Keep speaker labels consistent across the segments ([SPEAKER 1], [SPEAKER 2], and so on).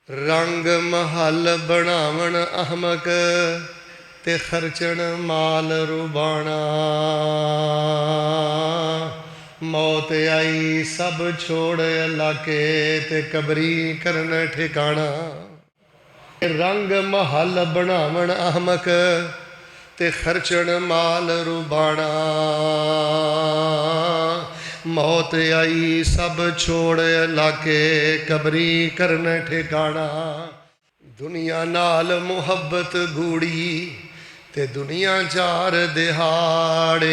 [SPEAKER 1] رنگ محل بناون احمق تے خرچن مال روبانا موت آئی سب چھوڑ اللہ کے تے قبری کرن ٹھکانا رنگ محل بناون احمق تے خرچن مال روبانا موت آئی سب چھوڑ اللہ کے قبری کرن ٹھکانا دنیا نال محبت گوڑی تے دنیا چار دہاڑے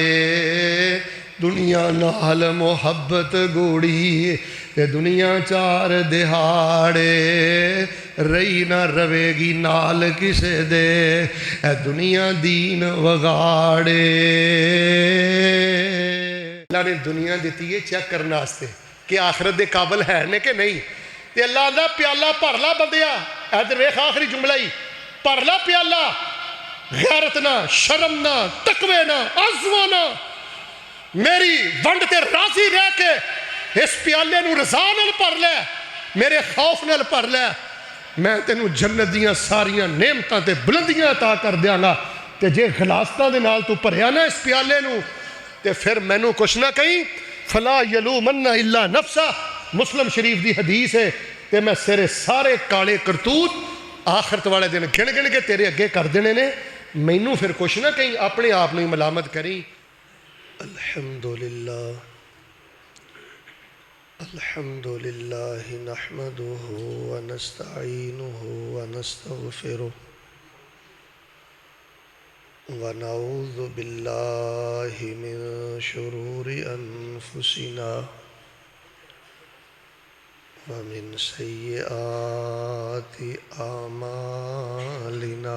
[SPEAKER 1] دنیا نال محبت گوڑی تے دنیا چار دہاڑے رہی نہ روے گی نال کسے دے اے دنیا دین وگاڑے اللہ نے دنیا دیتی ہے چیک کرنا واسطے کہ آخرت دے قابل ہے نے کہ نہیں تے اللہ دا پیالہ پرلا بندیا ادھر ویکھ آخری جملہ ہی پرلا پیالہ غیرت نہ شرم نہ تقوی نہ عزم نہ میری ونڈ تے راضی رہ کے اس پیالے نو رضا نال بھر لے میرے خوف نال بھر لے میں تینوں جنت دیاں ساریاں نعمتاں تے بلندیاں عطا کر دیاں گا تے جے خلاصتاں دے نال تو بھریا نا اس پیالے نو تے پھر مینوں کچھ نہ کہیں فلا یلومن الا نفسہ مسلم شریف دی حدیث ہے تے میں سرے سارے کالے کرتوت آخرت والے دن گن گن کے تیرے اگے کر دینے نے مینوں پھر کچھ نہ کہیں اپنے آپ نے ملامت کریں الحمدللہ الحمدللہ نحمدہ ونستعینہ ونستغفرہ ونعوذ باللہ من شرور انفسنا ومن سیئات اعمالنا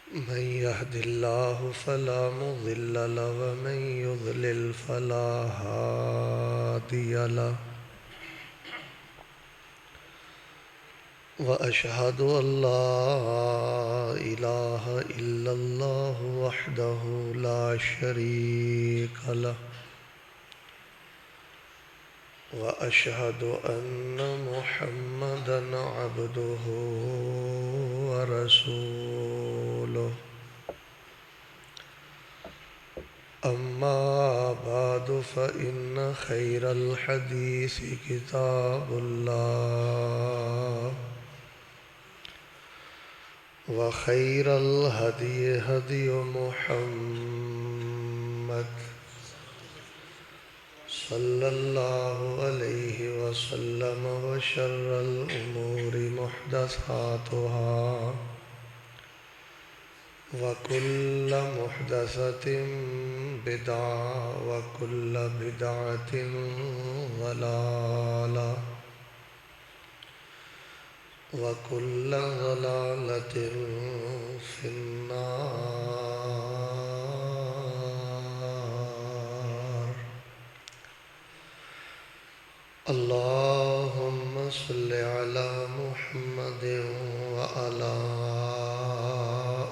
[SPEAKER 1] من يهد الله فلا مضل له ومن يضلل فلا هادي له وأشهد أن لا إله إلا الله وحده لا شريك له وأشهد أن محمدًا عبده ورسوله أما بعد فإن خير الحديث كتاب الله وخير الهدي هدي محمد صلى الله عليه وسلم وشر الأمور محدثاتها وكل محدثة بدعة وكل بدعة ضلالة وكل ضلالة في النار اللهم صل على محمد وعلى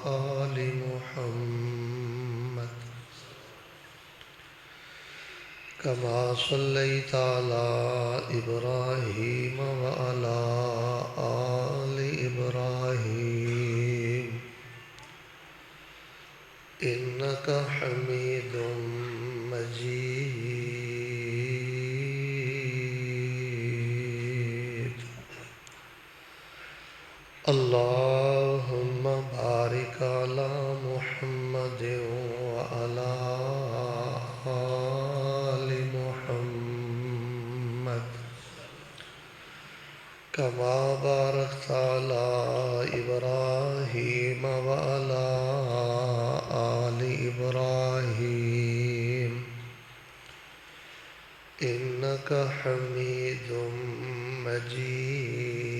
[SPEAKER 1] آل محمد كما صليت على إبراهيم وعلى آل إبراهيم إنك حميد مجيد اللهم بارك على محمد وعلى آل محمد كما باركت على إبراهيم وعلى آل إبراهيم إنك حميد مجيد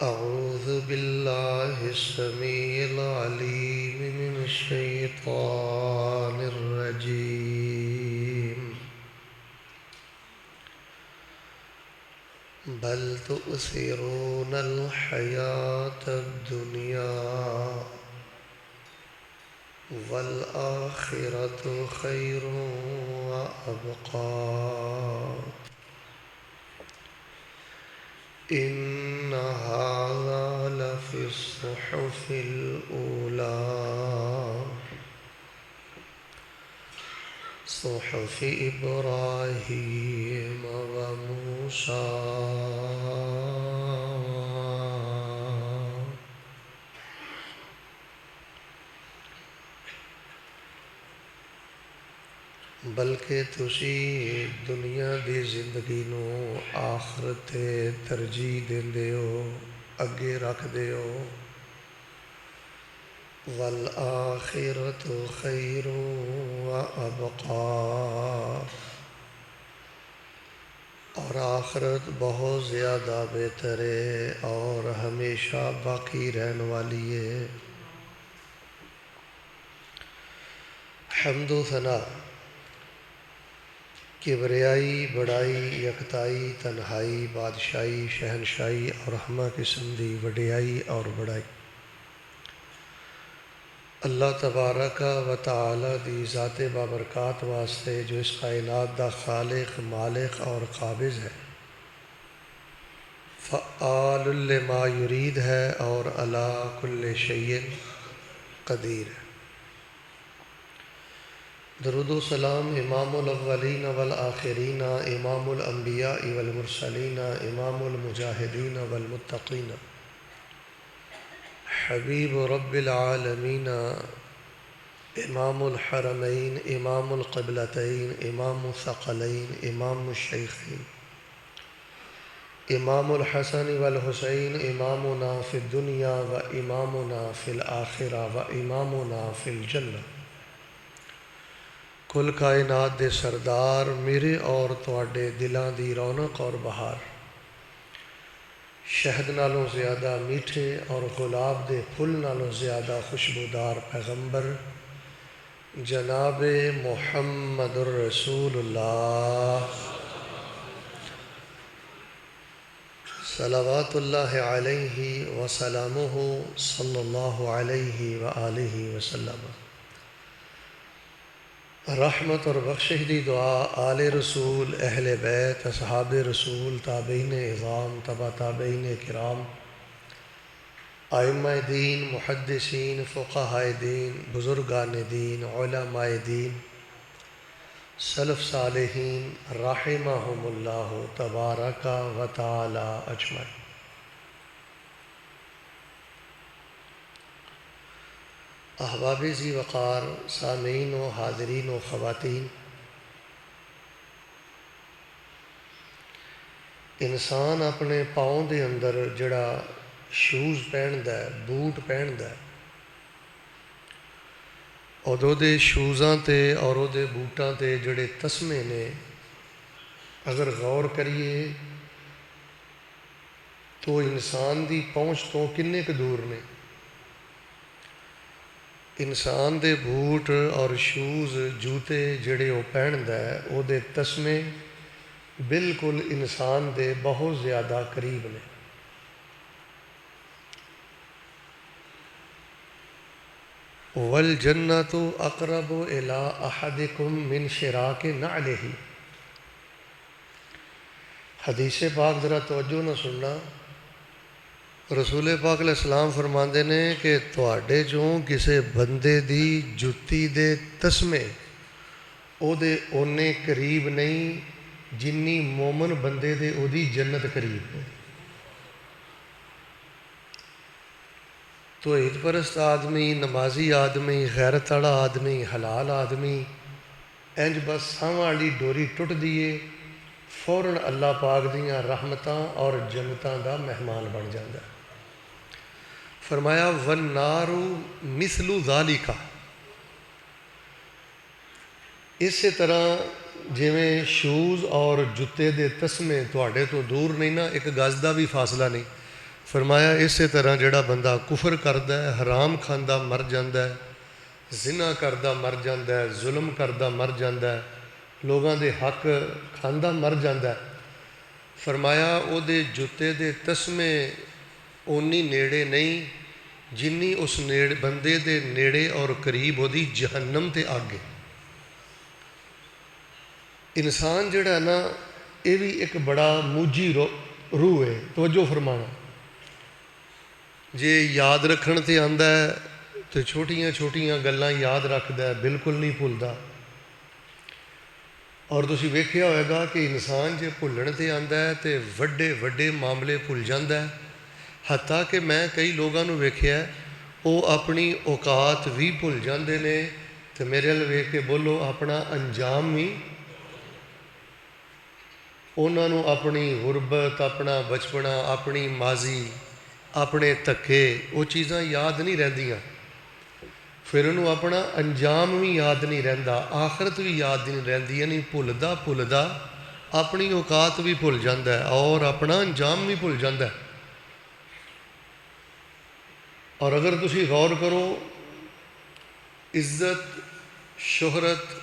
[SPEAKER 1] أعوذ بالله السميع العليم من الشيطان الرجيم بل تؤثرون الحياة الدنيا والآخرة خير وأبقى إن هذا لفي الصحف الأولى صحف إبراهيم وموسى. بلکہ تسی دنیا دی زندگی نو آخرت تے ترجیح دیندے ہو، اگے رکھ دے ہو. والآخرۃ خیر وابقا، اور آخرت بہت زیادہ بہتر ہے اور ہمیشہ باقی رہن والی ہے. حمد و ثنا، کبریائی، بڑائی، یکتائی، تنہائی، بادشاہی، شہنشاہی اور ہمہ قسم دی وڈیائی اور بڑائی اللہ تبارک و تعالی دی ذات بابرکات واسطے جو اس کائنات دا خالق، مالک اور قابض ہے، فعال لما یرید ہے اور علی کل شیء قدیر ہے. درود و سلام امام الاولین والآخرین، امام الانبیاء والمرسلین، امام المجاہدین والمتقین، حبیب رب العالمین، امام الحرمین، امام القبلتین، امام الثقلین، امام الشیخین، امام الحسن والحسین، امامنا فی الدنیا و امامنا فی الآخرہ و امامنا فی الجنہ. کل کائنات دے سردار، میرے اور تواڈے دلاں دی رونق اور بہار، شہد نالوں زیادہ میٹھے اور گلاب دے پھل نالوں زیادہ خوشبودار پیغمبر جناب محمد الرسول اللہ صلوات اللہ علیہ وسلامہ صلی اللہ علیہ وآلہ وسلم. رحمت اور بخشش دی دعا آل رسول، اہل بیت، اصحاب رسول، تابعین اعظام، تبع تابعین کرام، ائمہ دین، محدثین، فقہاء دین، بزرگان دین، علماء دین، سلف صالحین رحمہم اللہ تبارک و تعالی اجمعین. احباب ذی وقار، سامعین و حاضرین و خواتین، انسان اپنے پاؤں دے اندر جڑا شوز پہندا ہے، بوٹ پہندا ہے، اودوں دے شوزاں تے اور او دے بوٹاں تے جڑے تسمے نے، اگر غور کریے تو انسان دی پہنچ تو کنےくدور نے. انسان دے بوٹ اور شوز، جوتے جڑے وہ پہندا ہے، او دے تسمے بالکل انسان دے بہت زیادہ قریب نے. والجنۃ اقرب الی احدکم من شراک نعلہ. حدیث پاک ذرا توجہ نہ سننا. رسول پاک علیہ السلام فرماندے نے کہ تواڈے چوں کسے بندے دی جُتی دے تسمے او دے اونے قریب نہیں جنی مومن بندے دے او دی جنت قریب ہے. توحید پرست آدمی، نمازی آدمی، غیرت والا آدمی، حلال آدمی انج بس ساواں والی ڈوری ٹوٹ دیے فوراً اللہ پاک دیاں رحمتاں اور جنتاں دا مہمان بن جاتا ہے. فرمایا والنار مثل ذالک. اسی طرح جویں شوز اور جتے دے تسمے تواڈے تو دور نہیں نا، ایک گز دا بھی فاصلہ نہیں. فرمایا اسی طرح جڑا بندہ کفر کردا ہے، حرام کھاندا مر جاندا ہے، زنا کردا مر جاندا ہے، ظلم کردا مر جاندا ہے، لوگاں دے حق کھاندا مر جاندا ہے، فرمایا او دے جتے دے تسمے اونی نیڑے نہیں جنی اس بندے دے نیڑے اور قریب ہوتی جہنم تے آگے. انسان جڑا ہے نا یہ بھی ایک بڑا موجی روح ہے. توجہ فرمانا. جے یاد رکھن تے آندا ہے تو چھوٹیاں چھوٹیاں گلاں یاد رکھدا ہے, بالکل نہیں بھولدا. اور تسی ویکھیا ہوئے گا کہ انسان جے بھولن تے آندا ہے تے وڈے وڈے معاملے بھول جاندا ہے. حتیٰ کہ میں کئی لوگاں نوں ویکھیا ہے وہ اپنی اوقات بھی بھول جاندے نے تے میرے ول ویکھ کے بولو اپنا انجام بھی. انہاں نوں اپنی غربت, اپنا بچپنا, اپنی ماضی, اپنے دھکے وہ چیزاں یاد نہیں رہندیاں. پھر انہوں اپنا انجام بھی یاد نہیں رہندا, آخرت بھی یاد نہیں رہندی. یعنی بھولدا بھولدا اپنی اوقات بھی بھول جاندا ہے اور اپنا انجام بھی بھول جاندا ہے. اور اگر تسی غور کرو, عزت, شہرت,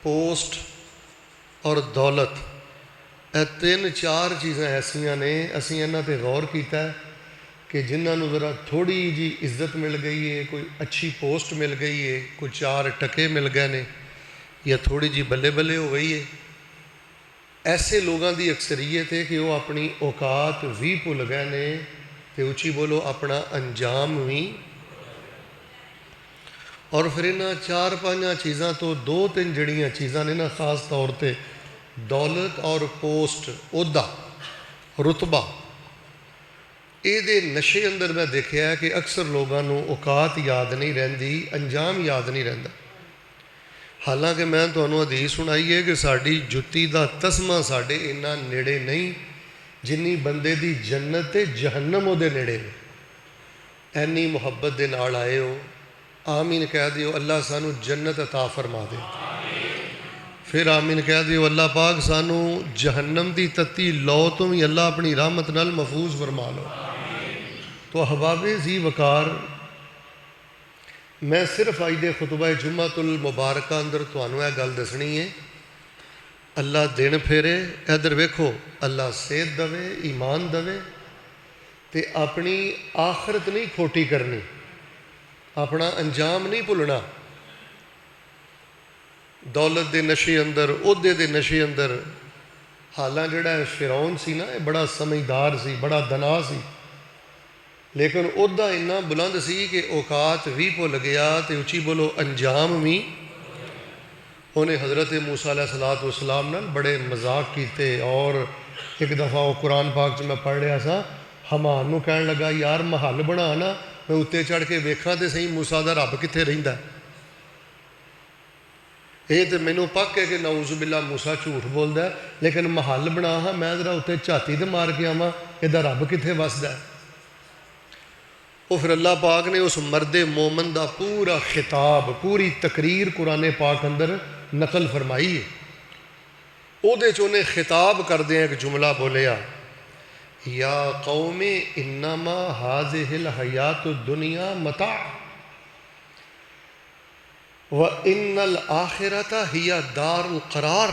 [SPEAKER 1] پوسٹ اور دولت, یہ 3-4 چیزاں ایسیاں نے اسی انہاں تے غور کیتا ہے کہ جنہاں نوں ذرا تھوڑی جی عزت مل گئی ہے, کوئی اچھی پوسٹ مل گئی ہے, کوئی 4 ٹکے مل گئے نے, یا تھوڑی جی بلے بلے ہو گئی ہے, ایسے لوگاں دی اکثریت ہے کہ وہ اپنی اوقات بھی بھول گئے نے تے اچھی بولو اپنا انجام بھی. اور پھر انہاں 4-5 چیزاں تو 2-3 جڑیاں چیزاں نے نا, خاص طور تے دولت اور پوسٹ, عہدہ, رتبہ, یہ دے نشے اندر میں دیکھا ہے کہ اکثر لوگاں نوں اوقات یاد نہیں رہندی, انجام یاد نہیں رہندا. حالانکہ میں تمہیں حدیث سنائی ہے کہ ساڈی جُتی دا تسمہ ساڈے اتنا نیڑے نہیں جنی بندے دی جنت تے جہنم وہ دے نیڑے نے. اینی محبت دے نال آئے ہو, آمین کہہ دیو اللہ سانو جنت عطا فرما دے. پھر آمین کہہ دیو اللہ پاک سانو جہنم دی تتی لو تو بھی اللہ اپنی رحمت نال محفوظ فرما لو. تو احباب ذی وقار, میں صرف آج دے خطبہ جمعۃ المبارکہ اندر تانوں یہ گل دسنی ہے. اللہ دن پھیرے, ادھر ویکھو, اللہ صحت دے, ایمان دے, تے اپنی آخرت نہیں کھوٹی کرنی, اپنا انجام نہیں بھولنا. دولت دے نشے اندر, عہدے دے نشے اندر, حالاں جڑا فرعون سی نا, یہ بڑا سمجھدار سی, بڑا دنا سی, لیکن عہدہ اتنا بلند سی کہ اوقات بھی بھول گیا تے اچھی بولو انجام بھی. انہیں حضرت موسیٰ علیہ السلام نال بڑے مذاق کیتے, اور ایک دفعہ وہ قرآن پاک سے میں پڑھ رہا سا, حمان نوں کہن لگا یار محل بنا نا, میں اتنے چڑھ کے ویکھاں تے صحیح موسیٰ دا رب کتنے رہندا ہے. یہ تو مینوں پک ہے کہ نعوذ باللہ موسیٰ جھوٹ بولدا ہے, لیکن محل بنا ہاں میں ذرا اتنے جھاتی تے مار کے آواں, یہ رب کتنے وسدا ہے. وہ پھر اللہ پاک نے اس مرد مومن دا پورا خطاب, پوری تقریر قرآن پاک اندر نقل فرمائی ہے. او دے چونے خطاب کردے ایک جملہ بولیا, یا قوم انما ہذہ الحیات الدنیا متاع وان الآخرۃ ہی دار القرار.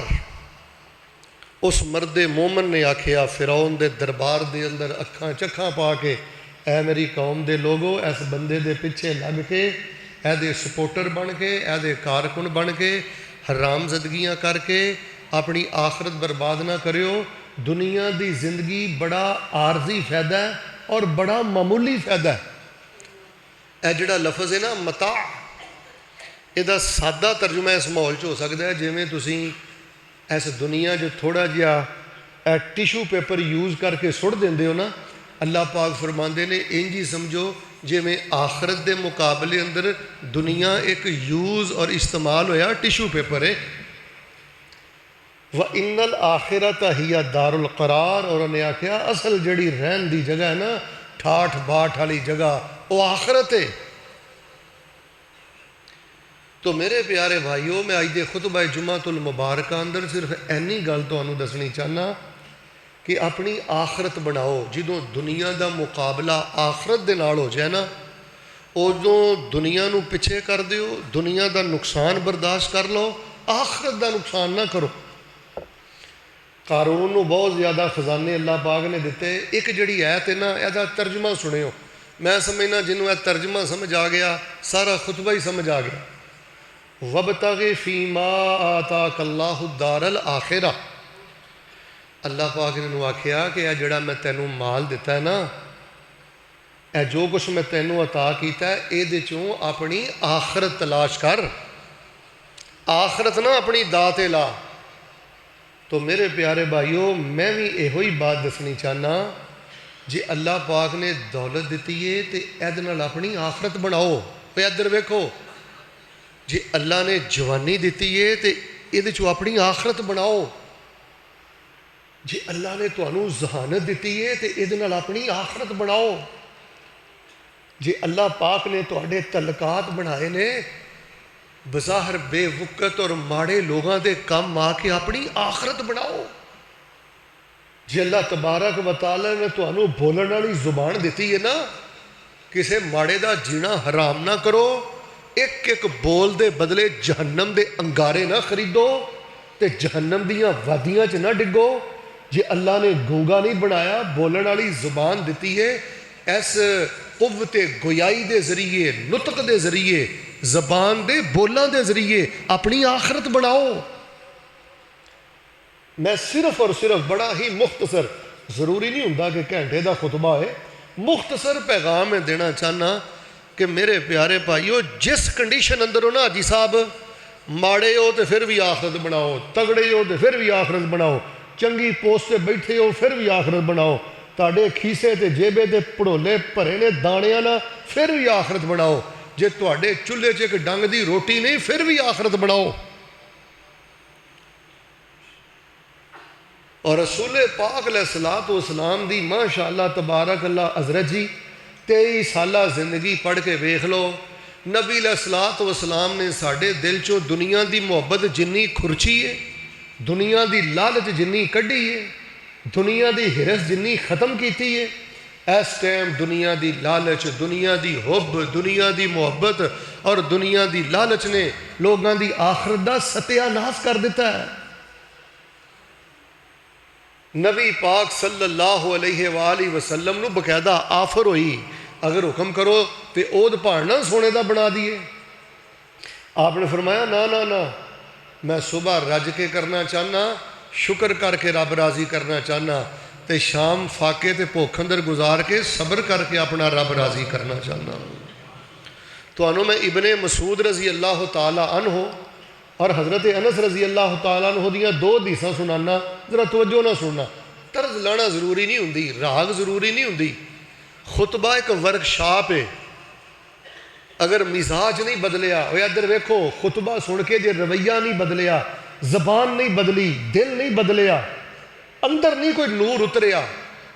[SPEAKER 1] اس مرد مومن نے آکھیا فرعون دے دربار دے اندر اکھاں چکھاں پا کے, اے میری قوم دے لوگو, اس بندے دے پیچھے لگ کے, اے دے سپورٹر بن کے, اے دے کارکن بن کے, حرام زدگیاں کر کے اپنی آخرت برباد نہ کریو. دنیا دی زندگی بڑا عارضی فائدہ ہے اور بڑا معمولی فائدہ ہے. اے جڑا لفظ ہے نا متاع, یہ سادہ ترجمہ اس ماحول ہو سکتا ہے جویں تسی اس دنیا جو تھوڑا جہا ٹیشو پیپر یوز کر کے سٹ دیندے ہو نا, اللہ پاک فرماندے نے انج ہی سمجھو جویں آخرت دے مقابلے اندر دنیا ایک یوز اور استعمال ہویا ٹیشو پیپر ہے. وَإِنَّ الْآخِرَةَ ہِيَ دَارُ الْقَرَار, اور انہیں آکھیا اصل جڑی رہن دی جگہ ہے نا, ٹھاٹھ باٹھ والی جگہ, وہ آخرت ہے. تو میرے پیارے بھائیوں, میں آج دے خطبہ جمعۃ المبارکہ اندر صرف اینی گل تانوں دسنی چاہنا کہ اپنی آخرت بناؤ. جدوں دنیا دا مقابلہ آخرت دے نال ہو جائے نا, ادوں دنیا نو پیچھے کر دیو, دنیا دا نقصان برداشت کر لو, آخرت دا نقصان نہ کرو. قارون نو بہت زیادہ خزانے اللہ پاک نے دیتے. ایک جڑی آیت ہے نا, یہ ترجمہ سنیو, میں سمجھنا جنہوں ترجمہ سمجھ آ گیا سارا خطبہ ہی سمجھ آ گیا. وَابْتَغِ فِيمَا آتَاكَ اللَّهُ الدَّارَ الْآخِرَةَ. اللہ پاک نے انہوں آکھیا کہ اے جڑا میں تینوں مال دیتا ہے نا، اے جو کچھ میں تینوں عطا کیتا ہے اے دے چوں اپنی آخرت تلاش کر. آخرت نہ اپنی دات لا. تو میرے پیارے بھائیو میں بھی ایہو ہی بات دسنی چاہنا، جی اللہ پاک نے دولت دیتی ہے تے اید نال اپنی آخرت بناؤ. پہ ادھر ویکھو، جی اللہ نے جوانی دیتی ہے تے اید چو اپنی آخرت بناؤ. جی اللہ نے تانوں ذہانت دیتی ہے تے اید نال اپنی آخرت بناؤ. جی اللہ پاک نے تواڈے تعلقات بنائے نے بظاہر بے وقت اور ماڑے لوگاں دے کم آ کے اپنی آخرت بناؤ. جی اللہ تبارک و تعالی نے تانوں بولن والی زبان دیتی ہے نا، کسے ماڑے دا جینا حرام نہ کرو. ایک ایک بول دے بدلے جہنم دے انگارے نہ خریدو تے جہنم دیاں وادیاں چ نہ ڈگو. جی اللہ نے گونگا نہیں بنایا، بولن والی زبان دیتی ہے. اس قوت گویائی دے ذریعے، نطق دے ذریعے، زبان دے بولاں دے ذریعے اپنی آخرت بناؤ. میں صرف اور صرف بڑا ہی مختصر، ضروری نہیں ہوندا کہ گھنٹے دا خطبہ ہے، مختصر پیغام میں دینا چاہنا کہ میرے پیارے بھائیو جس کنڈیشن اندر ہو نا حاجی صاحب، ماڑے ہو تو پھر بھی آخرت بناؤ، تگڑے ہو تو پھر بھی آخرت بناؤ، چنگی پوسٹ تے بیٹھے ہو پھر بھی آخرت بناؤ، تاڑے کھیسے تے جیبے تے پڑولے پھرے نے دانیاں نہ پھر بھی آخرت بناؤ. جے تواڈے چولہے چ ایک ڈنگ دی روٹی نہیں پھر بھی آخرت بناؤ. اور رسول پاک علیہ الصلوۃ والسلام دی ماشاءاللہ تبارک اللہ حضرت جی 23 سالہ زندگی پڑھ کے ویکھ لو. نبی علیہ الصلوۃ والسلام نے ساڈے دل چوں دنیا دی محبت جنی کھرچی ہے، دنیا دی لالچ جنی کڈی ہے، دنیا دی ہرس جنی ختم کیتی ہے. اس ٹائم دنیا دی لالچ، دنیا دی حب، دنیا دی محبت اور دنیا دی لالچ نے لوگاں دی آخرت دا ستیہ ناس کر دیتا ہے. نبی پاک صلی اللہ علیہ وآلہ وسلم نو باقاعدہ آفر ہوئی، اگر حکم کرو تے اود پہاڑنا سونے دا بنا دیے. آپ نے فرمایا نا نا نا، میں صبح رج کے کرنا چاہنا، شکر کر کے رب راضی کرنا چاہنا، تے شام فاقے تے بھوک اندر گزار کے صبر کر کے اپنا رب راضی کرنا چاہنا. تو میں ابن مسعود رضی اللہ تعالی عنہ اور حضرت انس رضی اللہ تعالیٰ عنہ دیاں 2 حدیثاں سنانا، ذرا توجہ نہ سننا. طرز لانا ضروری نہیں ہوندی، راگ ضروری نہیں ہوندی. خطبہ ایک ورکشاپ ہے. اگر مزاج نہیں بدلیا، ادھر ویکھو خطبہ سن کے جے رویہ نہیں بدلیا، زبان نہیں بدلی، دل نہیں بدلیا، اندر نہیں کوئی نور اتریا،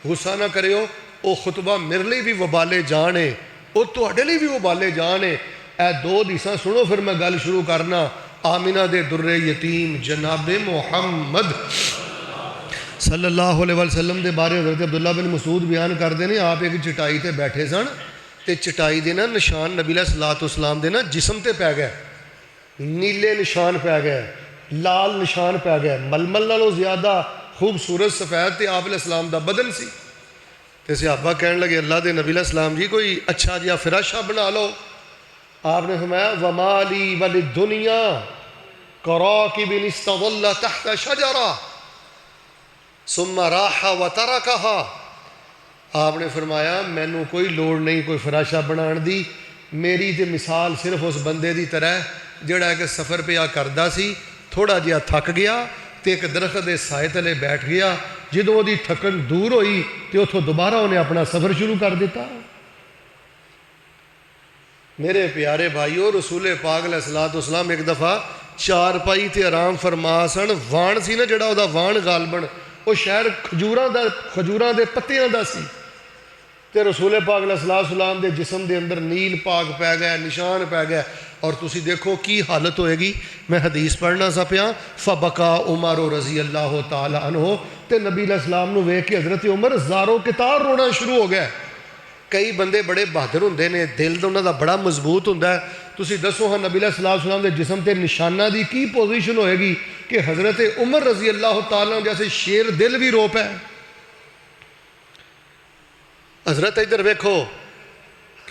[SPEAKER 1] غصہ نہ کریو. او خطبہ میرے لیے بھی وبالے جان ہے، او تواڈے لیے بھی وبالے جان ہے. اے 2 حدیثاں سنو پھر میں گل شروع کرنا. آمینہ دے در یتیم جناب محمد صلی اللہ علیہ وسلم دے بارے حضرت عبداللہ بن مسعود بیان کردے نے. آپ ایک چٹائی تے بیٹھے سن تے چٹائی دے نا نشان نبی علیہ الصلوۃ والسلام دے نا جسم تے پی گئے، نیلے نشان پی گئے، لال نشان پی گئے، ململ نالوں زیادہ خوبصورت سفید تے آپ علیہ السلام دا بدن سی. تے صحابہ کہن لگے اللہ دے نبی علیہ السلام جی کوئی اچھا جہا فراشہ بنا لو. آپ نے فرمایا وَمَا لِي وَلِلدُّنْيَا كَرَاكِبٍ اسْتَظَلَّ تَحْتَ شَجَرَةٍ ثُمَّ رَاحَ وَتَرَكَهَا. آپ نے فرمایا مینوں کوئی لوڑ نہیں کوئی فراشہ بنان دی، میری تے مثال صرف اس بندے دی طرح جڑا کہ سفر پہ کردا سی، تھوڑا جہا تھک گیا تے ایک درخت دے سائے تلے بیٹھ گیا، جدوں وہ دی تھکن دور ہوئی تے اتھوں دوبارہ انہیں اپنا سفر شروع کر دیتا. میرے پیارے بھائیو رسول پاک علیہ الصلوۃ والسلام ایک دفعہ چارپائی تے آرام فرما سن. وان سی نا جڑا دا وان غالباً وہ شہر کھجوراں دے پتیاں دا سی تے رسول پاک علیہ الصلوۃ والسلام دے جسم دے اندر نیل پاک پی گئے، نشان پی گئے. اور تسی دیکھو کی حالت ہوئے گی. میں حدیث پڑھنا سا پیا فبکا عمر رضی اللہ تعالی عنہ تے نبی علیہ السلام نو ویکھ کے حضرت عمر زارو کتار رونا شروع ہو گیا. کئی بندے بڑے بہادر ہوندے نے، دل دا انہاں دا بڑا مضبوط ہوندا ہے. تسی دسو ہاں نبی علیہ الصلوۃ والسلام دے جسم تے نشانہ دی کی پوزیشن ہوئے گی کہ حضرت عمر رضی اللہ تعالیٰ جیسے شیر دل بھی رو پے. حضرت ادھر ویکھو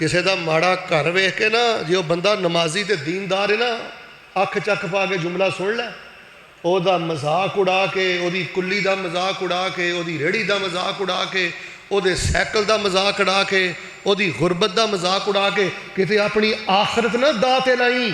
[SPEAKER 1] ਕਿਸੇ ਦਾ ਮਾੜਾ ਘਰ ਵੇਖ ਕੇ ਨਾ, ਜੇ ਉਹ ਬੰਦਾ ਨਮਾਜ਼ੀ ਤੇ ਦੀਨਦਾਰ ਹੈ ਨਾ, ਅੱਖ ਚੱਕ ਪਾ ਕੇ ਜੁਮਲਾ ਸੁਣ ਲੈ, ਉਹਦਾ ਮਜ਼ਾਕ ਉਡਾ ਕੇ, ਉਹਦੀ ਕੁੱਲੀ ਦਾ ਮਜ਼ਾਕ ਉਡਾ ਕੇ, ਉਹਦੀ ਰੇਹੜੀ ਦਾ ਮਜ਼ਾਕ ਉਡਾ ਕੇ, ਉਹਦੇ ਸਾਈਕਲ ਦਾ ਮਜ਼ਾਕ ਉਡਾ ਕੇ, ਉਹਦੀ ਗੁਰਬਤ ਦਾ ਮਜ਼ਾਕ ਉਡਾ ਕੇ ਕਿਤੇ ਆਪਣੀ ਆਖਰਤ ਨਾ ਦਾਅ ਤੇ ਲਾਈ।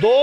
[SPEAKER 1] 2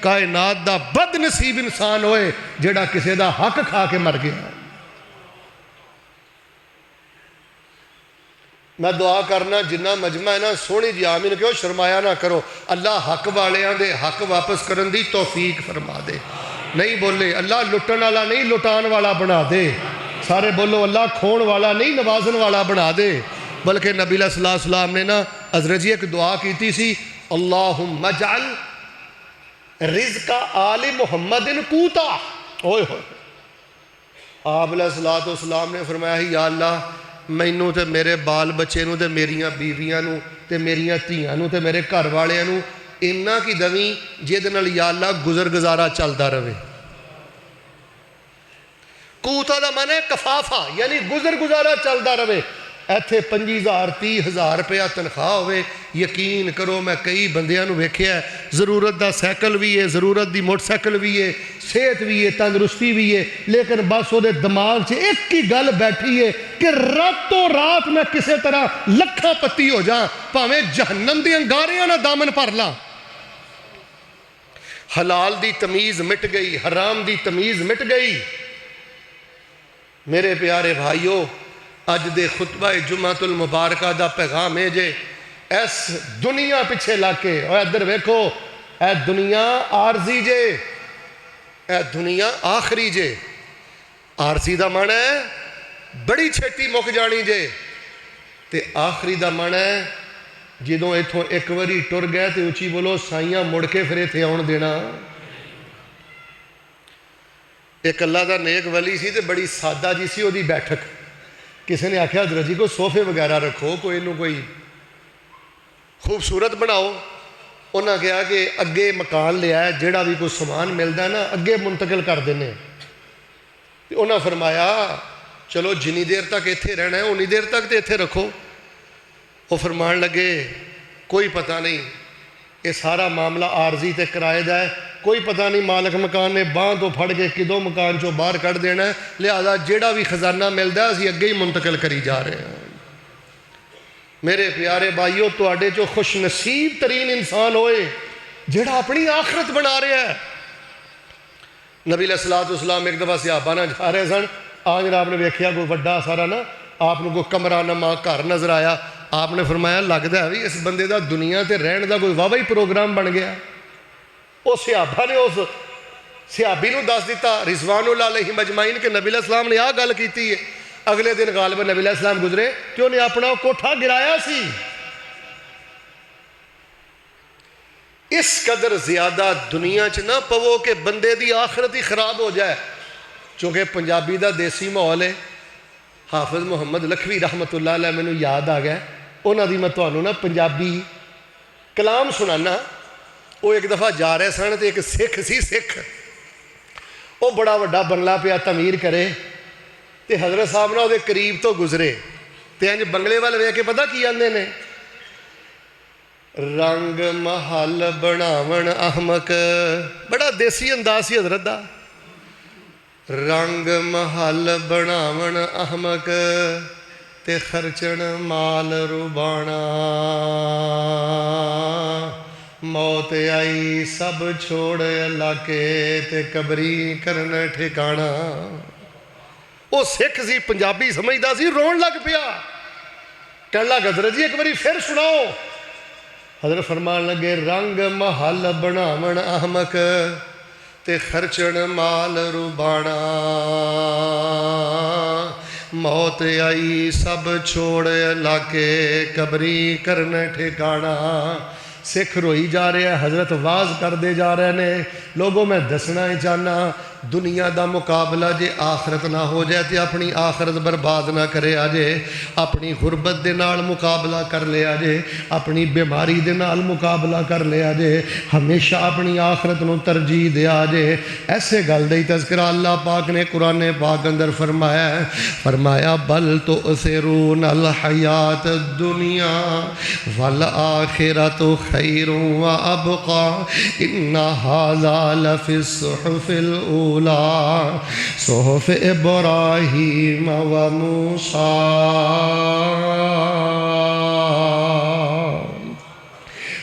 [SPEAKER 1] کائنات دا بد نصیب انسان ہوئے جڑا کسے دا حق کھا کے مر گیا۔ میں دعا کرنا جنہ مجمع ہے نا سونی جی آمین کہو، شرمایا نہ کرو، اللہ حق والیاں دے حق واپس کرن دی توفیق فرما دے۔ نہیں بولے اللہ لٹن والا نہیں لٹان والا بنا دے، سارے بولو اللہ کھون والا نہیں نوازن والا بنا دے۔ بلکہ نبی علیہ السلام نے نا حضرت جی ایک دعا کیتی سی، اللہم اجعل رزق آل محمد قوتا۔ اوئے ہوئے آپ علیہ السلام نے فرمایا یا اللہ مینوں تے میرے بال بچے نوں تے میریاں بیویاں نوں تے میریاں دھیاں نوں تے میرے گھر والے نوں انہاں کی دویں جہدے نال یا اللہ گزر گزارا چلدا رہے۔ قوتا دا معنی ہے کفافہ، یعنی گزر گزارا چلدا رہے۔ ایتھے 25,000 30,000 روپیہ تنخواہ ہوئے، یقین کرو میں کئی بندیاں نوں ویکھیا ہے ضرورت دا سائیکل بھی ہے، ضرورت دی موٹر سائیکل بھی ہے، صحت بھی ہے، تندرستی بھی ہے، لیکن بس وہ دے دماغ سے ایک ہی گل بیٹھی ہے کہ راتوں رات میں کسے طرح لکھا پتی ہو جاں، پاویں جہنم دی انگاریاں نہ دامن پر لاں۔ حلال دی تمیز مٹ گئی، حرام دی تمیز مٹ گئی۔ میرے پیارے بھائیو، اج دے خطبہ جمعۃ المبارکہ دا پیغام ہے جے اس دنیا پیچھے لاکے اور ادھر ویکھو، اے دنیا عارضی جے، اے دنیا آخری جے۔ عارضی دا معنی ہے بڑی چھیتی مک جانی جے، تے آخری دا معنی ہے جدوں ایتھوں ایک واری ٹر گئے تے اچھی بولو سائیاں مڑ کے پھر ایتھے آن دینا۔ ایک اللہ دا نیک ولی سی تے بڑی سادہ جی سی وہ دی بیٹھک، کسی نے آکھیا حضرت جی کو صوفے وغیرہ رکھو، کوئی انہوں کوئی خوبصورت بناؤ۔ انہاں کہا کہ اگے مکان لیا ہے، جیڑا بھی کوئی سامان ملتا ہے نا اگے منتقل کر دینے۔ انہاں فرمایا چلو جنی دیر تک ایتھے رہنا ہے انی دیر تک تے ایتھے رکھو۔ وہ فرمان لگے کوئی پتہ نہیں، یہ سارا معاملہ عارضی تے کرائے دا ہے، کوئی پتہ نہیں مالک مکان نے باں تو پھڑ کے کدوں مکان چو باہر کر دینا ہے، لہذا جیڑا بھی خزانہ ملتا ہے اسی اگے ہی منتقل کری جا رہے ہیں۔ میرے پیارے بھائیو، تواڈے جو خوش نصیب ترین انسان ہوئے جیڑا اپنی آخرت بنا رہے ہیں۔ نبی علیہ السلام ایک دفعہ صحابہ نہ جا رہے سن، آج جناب نے ویکھیا کوئی بڑا سارا نا آپ کو کوئی کمرہ نما گھر نظر آیا، آپ نے فرمایا لگتا ہے بھی اس بندے دا دنیا تے رہن دا کوئی واہ ہی پروگرام بن گیا۔ اس صحابہ نے اس صحابی نو دس دیتا رضوان اللہ علیہ مجمعین کہ نبی علیہ السلام نے آ گل کیتی ہے۔ اگلے دن غالباً نبی علیہ السلام گزرے کہ انہیں اپنا کوٹھا گرایا سی۔ اس قدر زیادہ دنیا چ نہ پو کہ بندے دی آخرت ہی خراب ہو جائے۔ چونکہ پنجابی دا دیسی ماحول ہے، حافظ محمد لکھوی رحمت اللہ علیہ میں یاد آ گیا، انہاں دی میں تانوں نا پنجابی کلام سنانا۔ وہ ایک دفعہ جا رہے سن تے ایک سکھ سی، سکھ وہ بڑا وڈا بنگلہ پیا تعمیر کرے تے حضرت صاحب نہ وہ قریب تو گزرے تے انج بنگلے والے ویکھ کے پتہ کی آندے نے، رنگ محل بناون احمق، بڑا دیسی انداز سی حضرت دا، رنگ محل بناون احمق تے خرچن مال ربانا، موت آئی سب چھوڑ علاقے تے قبری کرن ٹھکانا۔ وہ سکھ سی، پنجابی سمجھدا سی، رون لگ پیا، کہنے لگا حضرت جی ایک باری پھر سناؤ۔ حضرت فرمان لگے رنگ محل بناون احمق تے خرچن مال ربانا، موت آئی سب چھوڑ علاقے قبری کرن ٹھکانا۔ سکھ روئی جا رہے ہیں، حضرت واز کر دے جا رہے ہیں، لوگوں میں دسنا ہی چاہنا دنیا دا مقابلہ جے آخرت نہ ہو جائے تے اپنی آخرت برباد نہ کرے آجے، اپنی غربت دے نال مقابلہ کر لے آجے، اپنی بیماری دے نال مقابلہ کر لے آجے، ہمیشہ اپنی آخرت نو ترجیح دے آجے۔ ایسے گل دے تذکرہ اللہ پاک نے قرآن پاک اندر فرمایا ہے، فرمایا بل تؤثرون الحیات الدنیا والآخرۃ خیر وابقا ان ھذا لفی الصحف الاولی صحف ابراہیم و موسیٰ۔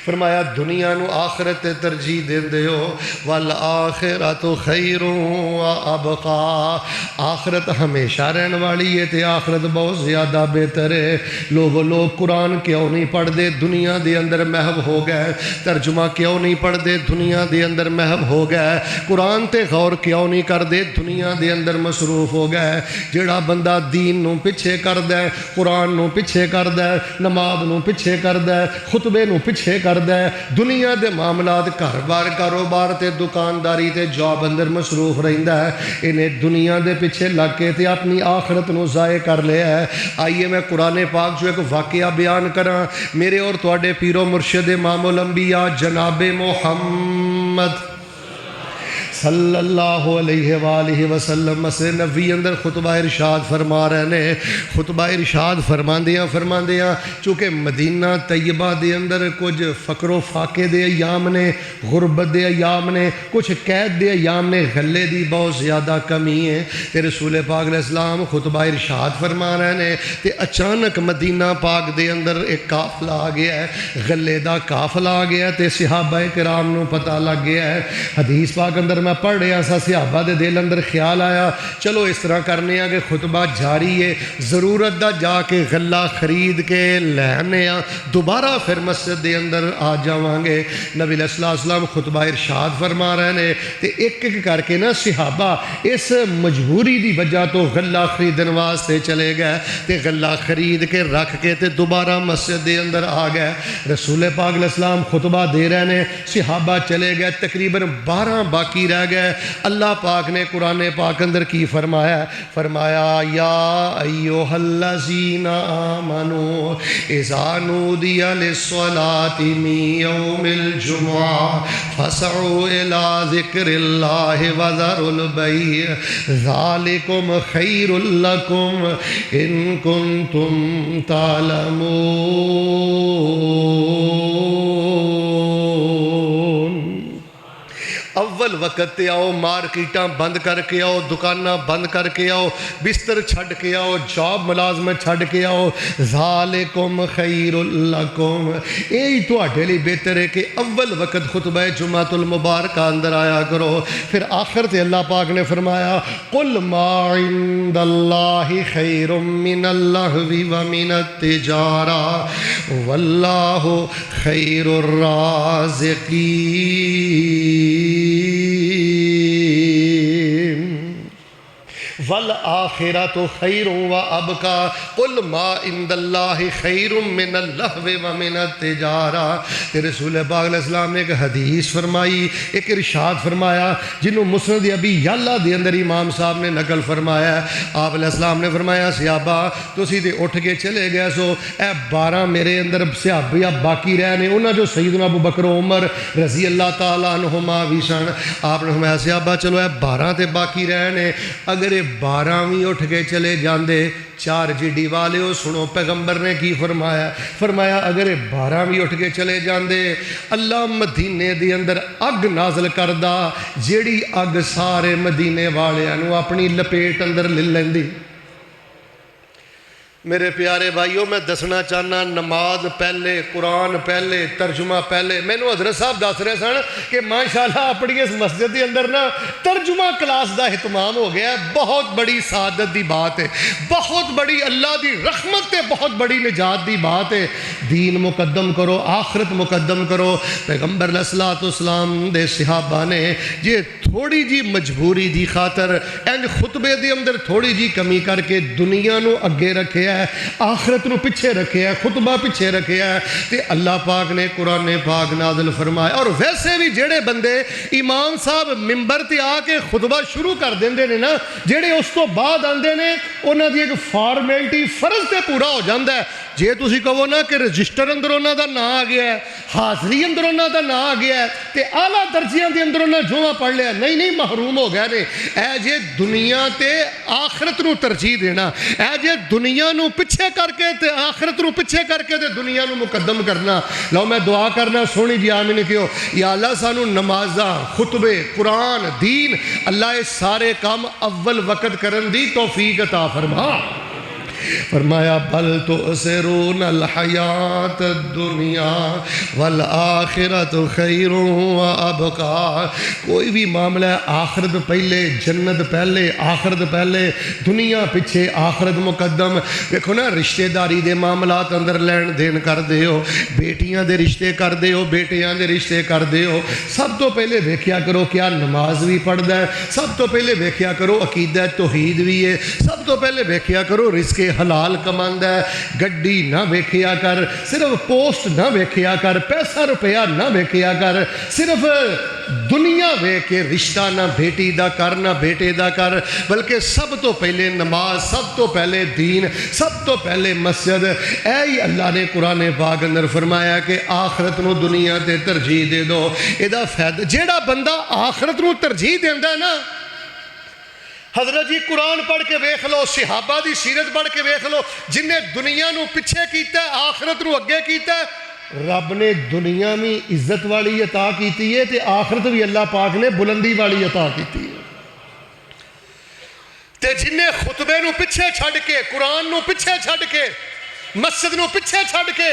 [SPEAKER 1] فرمایا دنیا نو آخرت تے ترجیح دیندے ہو، والآخرۃ خیر و ابقا، آخرت ہمیشہ رہن والی ہے تے آخرت بہت زیادہ بہتر ہے۔ لوگ قرآن کیوں نہیں پڑھ دے؟ دنیا دے اندر محو ہو گئے۔ ترجمہ کیوں نہیں پڑھ دے؟ دنیا دے اندر محو ہو گئے۔ قرآن تے غور کیوں نہیں کر دے؟ دنیا دے اندر مصروف ہو گئے۔ جڑا بندہ دین نو پیچھے کر دے، قرآن نو پیچھے کر دے، نماز نو پیچھے کر دے، خطبے نو پیچھے کر دے، دنیا دے معاملات گھر بار کاروبار تے دکانداری تے جاب اندر مصروف رہندا ہے، انہیں دنیا دے پیچھے لگ کے تے اپنی آخرت نو ضائع کر لیا ہے۔ آئیے میں قرآن پاک جو ایک واقعہ بیان کراں، میرے اور تواڈے پیر و مرشد امام الانبیاء جناب محمد صلی اللہ علیہ وآلہ وسلم مسجد نبوی اندر خطبہ ارشاد فرما رہے نے۔ خطبہ ارشاد فرماندیاں چونکہ مدینہ طیبہ دے اندر کچھ فقر و فاقے دے ایام نے، غربت دے ایام نے، کچھ قید دے ایام نے، غلے دی بہت زیادہ کمی ہے تے رسول پاک علیہ السلام خطبہ ارشاد فرما رہے نے تے اچانک مدینہ پاک دے اندر ایک قافلہ آ گیا ہے، غلے دا قافلہ آ گیا تے صحابہ کرام نو پتہ لگ گیا ہے۔ حدیث پاک اندر میں پڑھ رہا سا، صحابہ دے دل اندر خیال آیا چلو اس طرح کرنے ہیں کہ خطبہ جاری ہے، ضرورت دا جا کے غلہ خرید کے لینے ہیں، دوبارہ پھر مسجد دے اندر آ جاواں گے۔ نبی علیہ السلام خطبہ ارشاد فرما رہے نے تے ایک ایک کر کے نا صحابہ اس مجبوری دی وجہ تو غلہ خریدن واسطے چلے گئے تے غلہ خرید کے رکھ کے تے دوبارہ مسجد دے اندر آ گئے۔ رسول پاک علیہ السلام خطبہ دے رہے نے، صحابہ چلے گئے، تقریباً 12 باقی رہ گئے۔ اللہ پاک نے قرآن پاک اندر کی فرمایا یا ایھا الذین آمنوا اذا نودی للصلاۃ من یوم الجمعہ فاسعوا الی ذکر اللہ وذروا البیع ذالکم خیر لکم ان کنتم تعلمون۔ اول وقت تے آؤ، مارکیٹاں بند کر کے آؤ، دکاناں بند کر کے آؤ، بستر چھڈ کے آؤ، جاب ملازمت چھڈ کے آؤ، ذالکم خیر لکم، یہی تواڈے لیے بہتر ہے کہ اول وقت خطبہ جمعۃ المبارکہ اندر آیا کرو۔ پھر آخر تے اللہ پاک نے فرمایا قل ما عند اللہ خیر من اللہو ومن التجارہ واللہ خیر الرازقین والآخرۃ خیر و ابقا قل ما عند اللہ خیر من اللہو ومن التجارہ۔ تے رسول پاک علیہ السلام نے ایک حدیث فرمائی، ایک ارشاد فرمایا جنہوں مسند ابی یعلا دے اندر امام صاحب نے نقل فرمایا ہے۔ آپ علیہ السلام نے فرمایا صحابہ تسی تے اٹھ کے چلے گئے سو، اے 12 میرے اندر صحابہ باقی رہے نے، انہاں جو سیدنا ابو بکر و عمر رضی اللہ تعالیٰ عنہما بھی سن۔ آپ نے فرمایا صحابہ چلو اے 12 تے باقی رہے نے، اگر یہ 12ویں اٹھ کے چلے جاندے، 4 جی والے ہو سنو پیغمبر نے کی فرمایا اگر 12ویں اٹھ کے چلے جاندے اللہ مدینے دی اندر اگ نازل کردہ جیڑی اگ سارے مدینے والوں اپنی لپیٹ اندر لے لیندی۔ میرے پیارے بھائیوں میں دسنا چاہنا نماز پہلے، قرآن پہلے، ترجمہ پہلے۔ میں نے حضرت صاحب دس رہے سن کہ ماشاءاللہ اپنی اس مسجد کے اندر نا ترجمہ کلاس دا اہتمام ہو گیا ہے، بہت بڑی سعادت دی بات ہے، بہت بڑی اللہ دی رحمت ہے، بہت بڑی نجات دی بات ہے۔ دین مقدم کرو، آخرت مقدم کرو۔ پیغمبر علیہ الصلوۃ والسلام دے صحابہ نے یہ تھوڑی جی مجبوری دی خاطر انج خطبے دے اندر تھوڑی جی کمی کر کے دنیا نو اگے رکھے ہے، آخرت نو پیچھے رکھے ہے، خطبہ پیچھے رکھے ہے، تے اللہ پاک نے قرآن پاک نازل فرمایا۔ اور ویسے بھی جڑے بندے امام صاحب ممبر تے آ کے خطبہ شروع کر دیندے نے نا، جڑے اس تو بعد آندے نے انہاں دی ایک فارمیلٹی فرض تے پورا ہو جاندا ہے۔ جے تسی کہو نا کہ رجسٹر اندر انہاں دا نام آ گیا ہے، حاضری اندر انہاں دا نام آ گیا ہے تے اعلیٰ درجیاں دے اندر انہاں جمعہ پڑھ لیا، نہیں محروم ہو گئے نے۔ اے جے دنیا تے آخرت نو ترجیح دینا، اے جے دنیا نو پیچھے کر کے تے آخرت نو پیچھے کر کے تے دنیا نو مقدم کرنا۔ لو میں دعا کرنا سونی جی آمین کیو، یا اللہ سانو نمازاں، خطبے، قرآن، دین، اللہ یہ سارے کام اول وقت کرن دی توفیق عطا فرما۔ فرمایا بل تؤثرون الحیات الدنیا والآخرت خیر وابقا. کوئی بھی معاملہ ہے آخرت پہلے، جنت پہلے، آخرت پہلے، دنیا پیچھے، آخرت مقدم. دیکھو نا رشتہ داری دے معاملات اندر لین دین کر دے ہو، بیٹیاں دے رشتے کر دے ہو، بیٹیاں دے رشتے کر دے ہو، سب تو پہلے ویکھیا کرو کیا نماز بھی پڑھدا ہے، سب تو پہلے ویکھیا کرو عقیدہ توحید بھی ہے، سب تو پہلے ویکھیا کرو رزق حلال کماندا ہے. گڈی نہ ویکھیا کر، صرف پوسٹ نہ ویکھیا کر، پیسہ روپیہ نہ ویکھیا کر، صرف دنیا ویکھ کے رشتہ نہ بیٹی دا کر نہ بیٹے دا کر، بلکہ سب تو پہلے نماز، سب تو پہلے دین، سب تو پہلے مسجد. اے اللہ نے قرآن پاک اندر فرمایا کہ آخرت نو دنیا تے ترجیح دے دو. ایدا فائدہ جیڑا بندہ آخرت نو ترجیح دیندا ہے نا، حضرت جی قرآن پڑھ کے ویکھ لو، صحابہ دی سیرت پڑھ کے ویکھ لو، جن نے دنیا نو پیچھے کیتا ہے آخرت نو اگے کیتا ہے، رب نے دنیا میں عزت والی عطا کیتی ہے تے آخرت بھی اللہ پاک نے بلندی والی عطا کیتی ہے. تے جن نے خطبے نو پیچھے چھڑ کے، قرآن نو پیچھے چھڑ کے، مسجد نو پیچھے چھڑ کے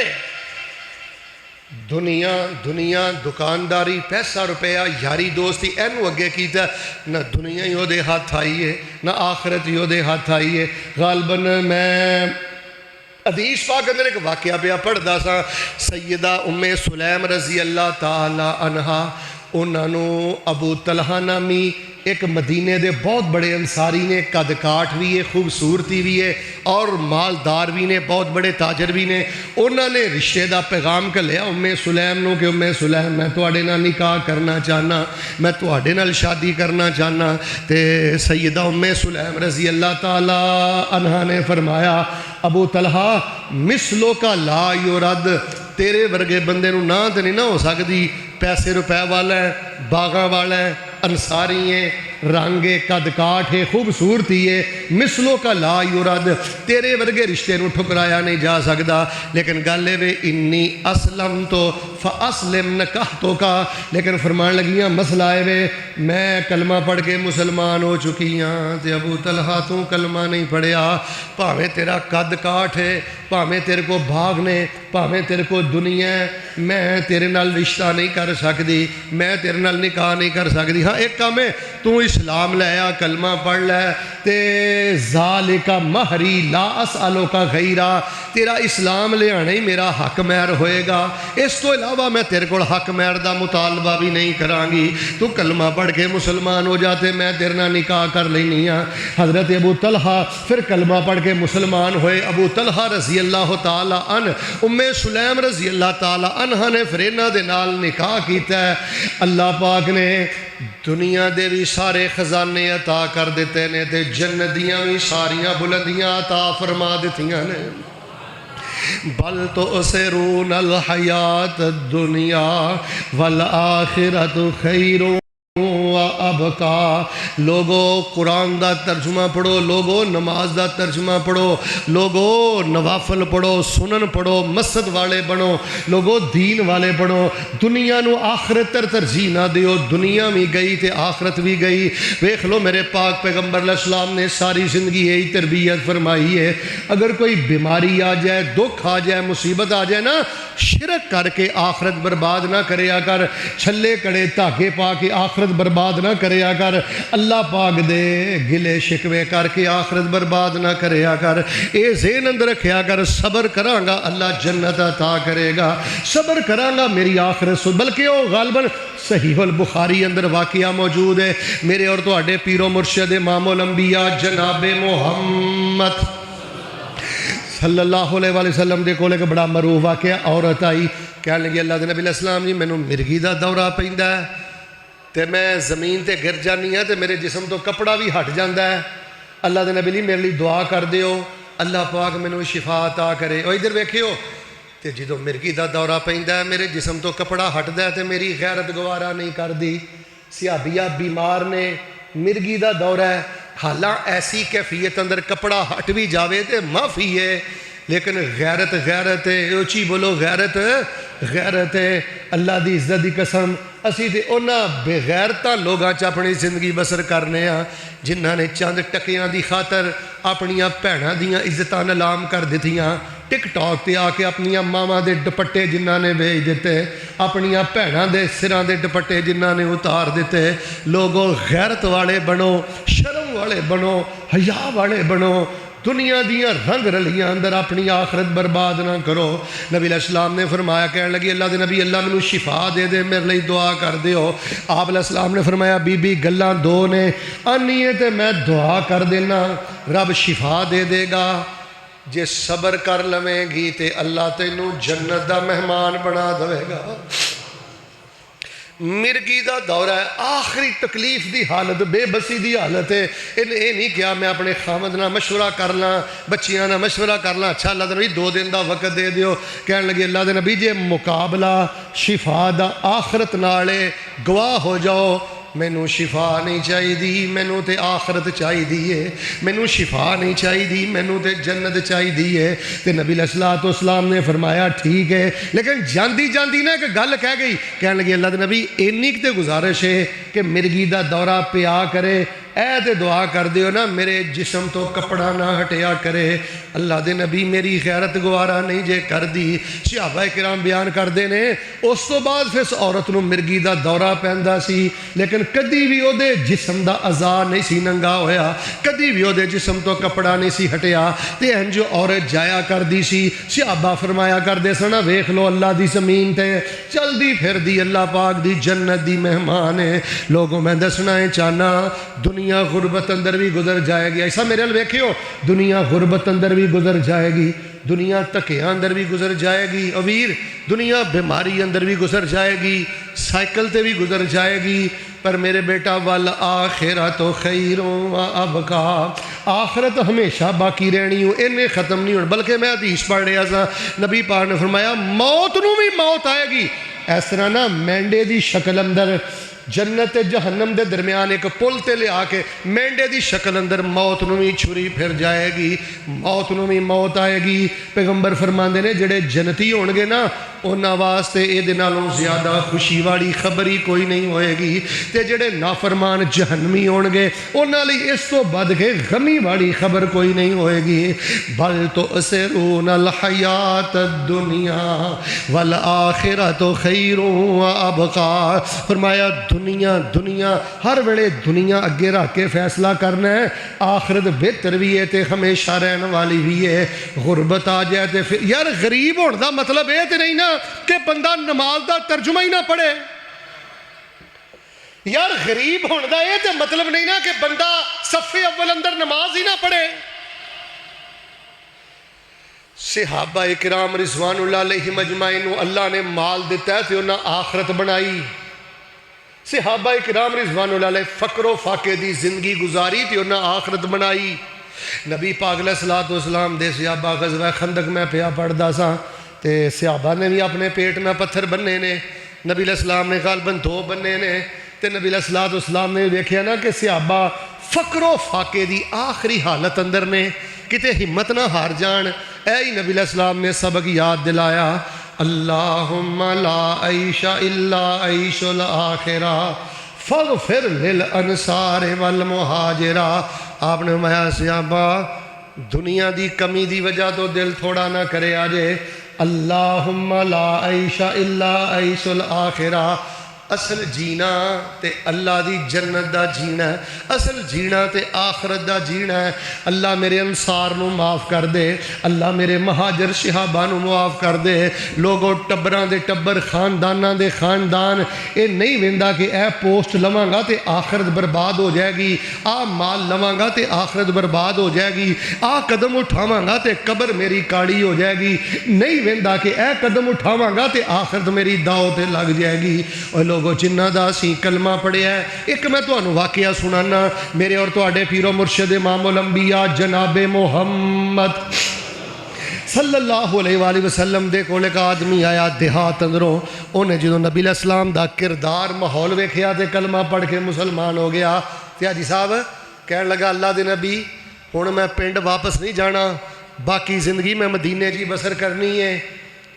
[SPEAKER 1] دنیا دکانداری، پیسہ روپیہ، یاری دوستی اینو اگے کیتا، نہ دنیا ہی دے ہاتھ آئی ہے نہ آخرت ہی دے ہاتھ آئی ہے. غالباً میں حدیث پاک اندر ایک واقعہ پہ پڑھدا سا، سیدہ ام سلیم رضی اللہ تعالی عنہا، انہاں نو ابو طلحہ نامی ایک مدینے دے بہت بڑے انصاری نے، قد کاٹ بھی ہے، خوبصورتی بھی ہے اور مالدار بھی نے، بہت بڑے تاجر بھی نے. انہوں نے رشتے دا پیغام کلیا ام سلیم نو کہ ام سلیم میں تواڈے نال نکاح کرنا چاہنا، میں تواڈے نال شادی کرنا چاہنا. تے سیدہ ام سلیم رضی اللہ تعالی عنہا نے فرمایا ابو طلحہ مثلو کا لا یرد، تیرے ورگے بندے نو نہ تے نہیں نہ ہو سکتی، پیسے روپے والا ہے، باغاں والا ہے، انصاری ہے، رنگ قد کاٹ ہے، خوبصورتی ہے، مثلوں کا لا یرد، تیرے ورگے رشتے نو ٹھکرایا نہیں جا سکتا. لیکن گل ہے انی اسلم تو فاسلم نکحتو کا، لیکن فرمان لگیاں مسئلہ ہے میں کلمہ پڑھ کے مسلمان ہو چکی ہاں تے ابو طلحہ تو کلمہ نہیں پڑھیا، پاویں تیرا قد کاٹ ہے، پاویں تیرے کو بھاگ نے، پاویں تیرے کو دنیا ہے، میں تیرے نال رشتہ نہیں کر سکتی، میں تیرے نال نکاح نہیں کر سکتی. ہاں ایک کام ہے تو اسلام لے آ، کلمہ پڑھ لے، تے ذالک مہری لا اسالو کا غیرہ، تیرا اسلام لے آنا ہی میرا حق مہر ہوئے گا، اس تو علاوہ میں تیرے کو حق مہر دا مطالبہ بھی نہیں کران گی. تو کلمہ پڑھ کے مسلمان ہو جاتے میں تیرے نال نکاح کر لینی ہاں. حضرت ابو طلحہ پھر کلمہ پڑھ کے مسلمان ہوئے. ابو طلحہ رضی اللہ تعالی عنہ، ام سلیم رضی اللہ تعالی عنہ نے پھر انہاں دے نال نکاح کیتا ہے. اللہ پاک نے دنیا دے بھی سارے خزانے عطا کر دیتے نے تے جنت دیاں بھی ساریاں بلندیاں عطا فرما دیتیاں نے. بل تؤثرون الحیات الدنیا والآخرت خیر وابقا. لوگو قرآن دا ترجمہ پڑھو، لوگو نماز دا ترجمہ پڑھو، لوگو نوافل پڑھو، سنن پڑھو، مسجد والے بنو، لوگو دین والے بنو. دنیا نو آخرت ترجیح نہ دیو، دنیا بھی گئی تے آخرت بھی گئی. ویکھ لو میرے پاک پیغمبر علیہ السلام نے ساری زندگی یہی تربیت فرمائی ہے. اگر کوئی بیماری آ جائے، دکھ آ جائے، مصیبت آ جائے نا، شرک کر کے آخرت برباد نہ کریا کر، چھلے کڑے دھاگے پا کے آخرت برباد نہ کریا کر، اللہ پاک دے گلے شکوے کر کے آخرت برباد نہ کریا کر. اے ذہن اندر رکھیا کر صبر کراں گا اللہ جنت عطا کرے گا، صبر کراں گا میری آخرت. بلکہ وہ غالباً صحیح البخاری اندر واقعہ موجود ہے. میرے اور تواڈے پیر و مرشد امام الانبیاء جناب محمد صلی اللہ علیہ وسلم دے کول ایک بڑا معروف واقعہ. عورت آئی کہنے لگی اللہ دے نبی علیہ السلام جی مینوں مرگی دا دورہ پیندا ہے تے میں زمین تے گر جانی ہاں تے میرے جسم تو کپڑا بھی ہٹ جاندا ہے، اللہ دے نبی میرے لیے دعا کر دیو اللہ پاک مینوں شفا عطا کرے. او ادھر ویکھیو تے جدوں مرگی دا دورہ پیندا ہے میرے جسم تو کپڑا ہٹدا ہے تے میری غیرت گوارا نہیں کردی. صحابیہ بیمار نے، مرگی دا دورہ ہے، حالاں ایسی کیفیت اندر کپڑا ہٹ بھی جاوے تے معافی ہے، لیکن غیرت ہے. اونچی بولو غیرت غیرت ہے اللہ دی عزت دی قسم اسی تے انہاں بے غیرتاں لوگاں چ اپنی زندگی بسر کرنے ہاں جنہاں نے چند ٹکیاں دی خاطر اپنیاں بھیناں دیاں عزتاں نیلام کر دتیاں ٹک ٹاک تے آ کے اپنیاں ماواں دے دوپٹے جنہاں نے بھیج دیتے اپنیاں بھیناں دے سراں دے دوپٹے جنہاں نے اتار دیتے لوگوں غیرت والے بنو شرم والے بنو حیا والے بنو دنیا دیاں رنگ رلیاں اندر اپنی آخرت برباد نہ کرو نبی علیہ السلام نے فرمایا کہنے لگی اللہ دے نبی اللہ منو شفا دے دے میرے لئی دعا کر دیو آپ علیہ السلام نے فرمایا بی بی گلاں دو نے آنی ہے تے میں دعا کر دینا رب شفا دے دے گا جے صبر کر لویں گی تے اللہ تینوں جنت دا مہمان بنا دے گا مرگی دا دورہ ہے آخری تکلیف دی حالت بے بسی دی حالت ہے اے نہیں کیا میں اپنے خامد نہ مشورہ کرنا بچیاں نہ مشورہ کرنا اچھا اللہ دے نبی 2 دن دا وقت دے دیو کہنے لگے اللہ دے نبی جے مقابلہ شفا دا آخرت نالے گواہ ہو جاؤ مینوں شفا نہیں چاہی دی مینوں تے آخرت چاہی دی ہے مینوں شفا نہیں چاہی دی مینوں تے جنت چاہی دی ہے تے نبی علیہ السلام نے فرمایا ٹھیک ہے لیکن جاندی جاندی نا ایک گل کہہ گئی کہنے لگی اللہ دے نبی اینی تے گزارش ہے کہ مرگی دا دورہ پیا کرے اے تے دعا کر دیو نا میرے جسم تو کپڑا نہ ہٹیا کرے اللہ دے نبی میری غیرت گوارا نہیں جے کر دی صحابہ کرام بیان کر دے نے اس تو بعد پھر اس عورت نو مرگی دا دورہ پہندا سی لیکن کدی بھی او دے جسم دا اعضاء نہیں سی ننگا ہویا کدی بھی او دے جسم تو کپڑا نہیں سی ہٹیا تے انجو عورت جایا کر دی سی صحابہ فرمایا کر دے سنا ویکھ لو اللہ دی زمین تے چل دی پھر دی اللہ پاک دی جنت دی مہمان ہے لوگوں میں دسنا ہے چاہنا دنیا غربت اندر بھی گزر جائے گی ایسا میرے لئے ویکھیو دنیا غربت اندر بھی گزر جائے گی دنیا تکیاں اندر بھی گزر جائے گی اویر دنیا بیماری اندر بھی گزر جائے گی سائیکل تے بھی گزر جائے گی پر میرے بیٹا والآخرۃ خیر و ابقا آخرت ہمیشہ باقی رہنی ہوں انہیں ختم نہیں ہوں بلکہ میں حدیث پڑھ رہا تھا نبی پاک نے فرمایا موت نو بھی موت آئے گی اس طرح نا مینڈے دی شکل اندر جنت جہنم دے درمیان ایک پل تے لے آ کے مینڈے دی شکل اندر موت نو بھی چھری پھر جائے گی موت نو بھی موت آئے گی پیغمبر فرماندے نے جڑے جنتی ہون گے نا انہاں واسطے اے دے نالوں زیادہ خوشی والی خبر ہی کوئی نہیں ہوئے گی تے جڑے نافرمان جہنمی ہون گے انہاں لئی اس تو بد کے غمی والی خبر کوئی نہیں ہوئے گی بل تؤثرون الحیات الدنیا والآخرۃ خیر و ابقا فرمایا دنیا ہر ویلے دنیا اگے رکھ کے فیصلہ کرنا ہے آخرت بہتر بھی ہے تے ہمیشہ رہن والی بھی ہے غربت آ جائے تے پھر یار غریب ہونے دا مطلب یہ تے نہیں نا کہ بندہ نماز دا ترجمہ ہی نہ پڑھے یار غریب ہونے دا یہ تے مطلب نہیں نا کہ بندہ صف اول اندر نماز ہی نہ پڑھے صحابہ اکرام رضوان اللہ علیہم اجمعین اللہ نے مال دیتا ہے تے انہاں آخرت بنائی صحابہ اکرام رضوان اللہ علیہ فقر و فاقے دی زندگی گزاری تھی انہاں آخرت بنائی نبی پاک علیہ السلام دے صحابہ غزوہ خندق میں پیا پڑھدا سا تے صحابہ نے بھی اپنے پیٹ میں پتھر بننے نے نبی علیہ السلام نے غالباً 2 بننے نے تے نبی علیہ السلام نے دیکھیا نا کہ صحابہ فقر و فاقے دی آخری حالت اندر نے کتے ہمت نہ ہار جان اے ہی نبی علیہ السلام نے سبق یاد دلایا اللہم لا عیش الا عیش الآخرہ فاغفر للانصار والمہاجرہ آپ نے فرمایا صحابہ دنیا دی کمی دی وجہ تو دل تھوڑا نہ کرے آجے اللہم لا عیش الا عیش الآخرہ اصل جینا تے اللہ دی جنت دا جینا ہے اصل جینا تے آخرت دا جینا ہے اللہ میرے انصار نو معاف کر دے اللہ میرے مہاجر صحابہ نو معاف کر دے لوگوں ٹبراں دے ٹبر خانداناں دے خاندان اے نہیں ویندا کہ اے پوسٹ لواں گا تے آخرت برباد ہو جائے گی آ مال لواں گا تے آخرت برباد ہو جائے گی آ قدم اٹھاواں گا تے قبر میری کاڑی ہو جائے گی نہیں ویندا کہ اے قدم اٹھاواں گا تے آخرت میری داؤ تے لگ جائے گی اور لوگوں جنہ دا سی کلمہ پڑھیا ہے ایک میں تو واقعہ سنانا میرے اور تواڈے پیرو مرشد امام الانبیاء جناب محمد صلی اللہ علیہ وآلہ وسلم دے کول ایک آدمی آیا دیہات اندروں انہیں جدوں نبی علیہ السلام دا کردار ماحول ویکھیا تے کلمہ پڑھ کے مسلمان ہو گیا تے حاجی صاحب کہنے لگا اللہ دے نبی ہن میں پنڈ واپس نہیں جانا باقی زندگی میں مدینے جی بسر کرنی ہے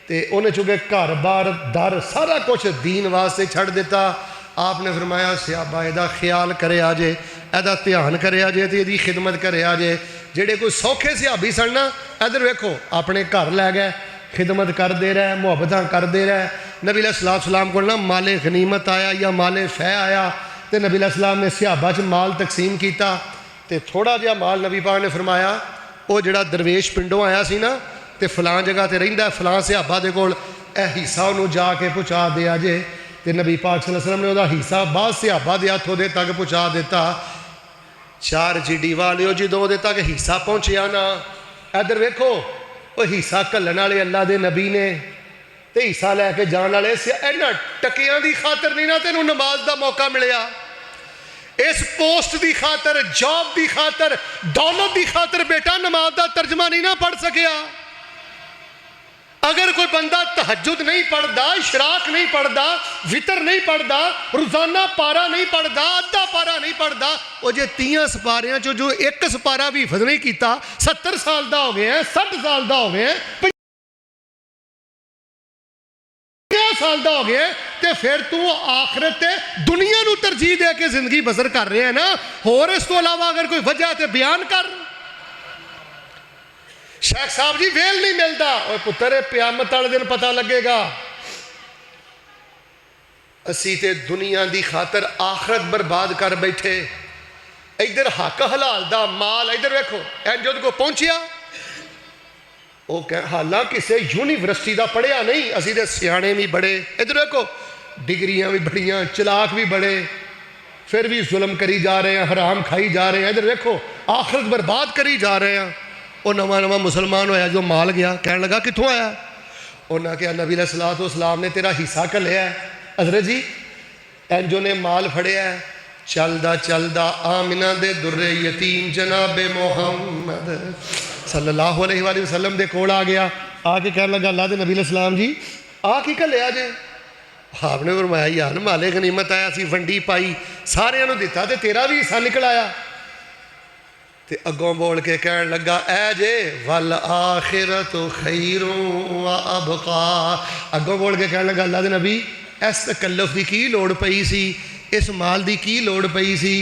[SPEAKER 1] تے انہیں چونکہ گھر بار در سارا کچھ دین واسطے چھڑ دیتا. آپ نے فرمایا صحابہ ایدا خیال کرے آجے, ایدا دھیان کرے آجے تے ایدی خدمت کرے آجے. جڑے کوئی سوکھے صحابی سن نا, ادھر ویکھو اپنے گھر لے گئے, خدمت کر دے رہے, محبتاں کر دے رہے. نبی علیہ السلام کو نا مال غنیمت آیا یا مال فہ آیا تے نبی علیہ السلام نے صحابہ چ مال تقسیم کیتا. تے تھوڑا جہا مال نبی پاک نے فرمایا وہ جڑا درویش پنڈوں آیا سی نا تے فلاں جگہ تے رہندا ہے, فلاں صحابہ دے کول اے حصہ انہوں جا کے پہنچا دیا جے. تے نبی پاک صلی اللہ علیہ وسلم نے وہ حصہ بعض صحابہ دے ہاتھوں دے تک پہنچا دیتا. 4 جیڈی والیو جدوں دے تک حصہ پہنچیا نا, ادھر ویکھو وہ حصہ گھلن والے اللہ دے نبی نے تے حصہ لے کے جان والے اینا ٹکیاں دی خاطر نہیں نا تینوں نماز دا موقع ملیا. اس پوسٹ دی خاطر, جاب دی خاطر, دولت دی خاطر بیٹا نماز دا ترجمہ نہیں نہ پڑھ سکیا. اگر کوئی بندہ تہجد نہیں پڑھدا, اشراق نہیں پڑھدا, وتر نہیں پڑھدا, روزانہ پارا نہیں پڑھدا, ادھا پارا نہیں پڑھدا, وہ جے 30 سپاریاں چو جو ایک سپارہ بھی حفظ نہیں کیتا, 70 سال دا ہو گئے ہیں, 60 سال دا ہو گئے ہیں, 50 سال دا ہو گئے ہیں, تے پھر تو آخرت دنیا نو ترجیح دے کے زندگی بسر کر رہے ہیں نا. اور اس تو علاوہ اگر کوئی وجہ تے بیان کر. شیخ صاحب جی ویل نہیں ملتا, اوہ پتر قیامت والے دن پتہ لگے گا. اسی تے دنیا دی خاطر آخرت برباد کر بیٹھے. ادھر حق حلال دا مال, ادھر ویکھو اینجود کو پہنچیا, وہ کہ حالاں کسے یونیورسٹی دا پڑھیا نہیں, اسی دے سیانے بھی بڑے, ادھر ویکھو ڈگریاں بھی بڑیاں, چلاک بھی بڑے, پھر بھی ظلم کری جا رہے ہیں, حرام کھائی جا رہے ہیں. ادھر ویکھو آخرت برباد کری جا رہے ہیں. وہ نواں مسلمان ہویا جو مال گیا, کہنے لگا کتوں آیا؟ انہاں کہا نبی علیہ السلام نے تیرا حصہ کلیا ہے. حضرت جی اینجو نے مال پھڑیا ہے, چلدا چلدا آمنہ دے در یتیم جناب محمد صلی اللہ علیہ وآلہ وسلم دے کول آ گیا. آ کے کہنے لگا اللہ دے نبی علیہ السلام جی آ کی کلیا جے؟ آپ نے فرمایا یار مال غنیمت آیا سی, ونڈی پائی, سارے انہوں دیتا تے تیرا بھی حصہ نکل آیا. تے اگوں بول کے کہنے لگا اے جے والآخرت خیر و ابقا. اگوں بول کے کہنے لگا اللہ دے نبی اس تکلف دی کی لوڑ پئی سی, اس مال دی کی لوڑ پئی سی؟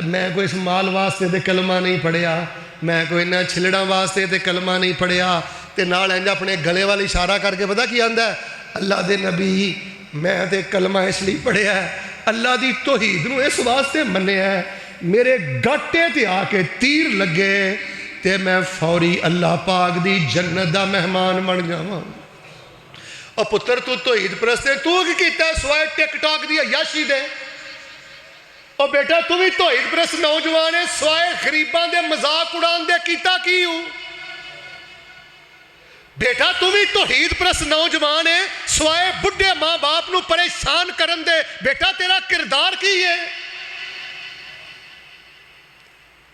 [SPEAKER 1] میں کوئی اس مال واسطے تے کلمہ نہیں پڑھیا, میں کوئی نہ چھلڑا واسطے تے کلمہ نہیں پڑھیا. تے نال انج اپنے گلے والی اشارہ کر کے پتہ کی آندا ہے, اللہ دے نبی میں تے کلمہ اس لیے پڑھیا ہے, اللہ دی توحید نو اس واسطے منیا ہے, میرے گاٹے تے آ کے تیر لگے تے میں فوری اللہ پاک دی جنت دا مہمان بن جاواں. اور پتر تو توحید پرست ہے, تو کی کیتا ہے سوائے ٹک ٹاک دی عیاشی دے؟ اور بیٹا تو بھی توحید پرست نوجوان ہے, سوائے غریباں دے مذاق اڑان دے کیتا کی ہوں؟ بیٹا تو بھی توحید پرست نوجوان ہے, سوائے بڈھے ماں باپ نو پریشان کرن دے بیٹا تیرا کردار کی ہے؟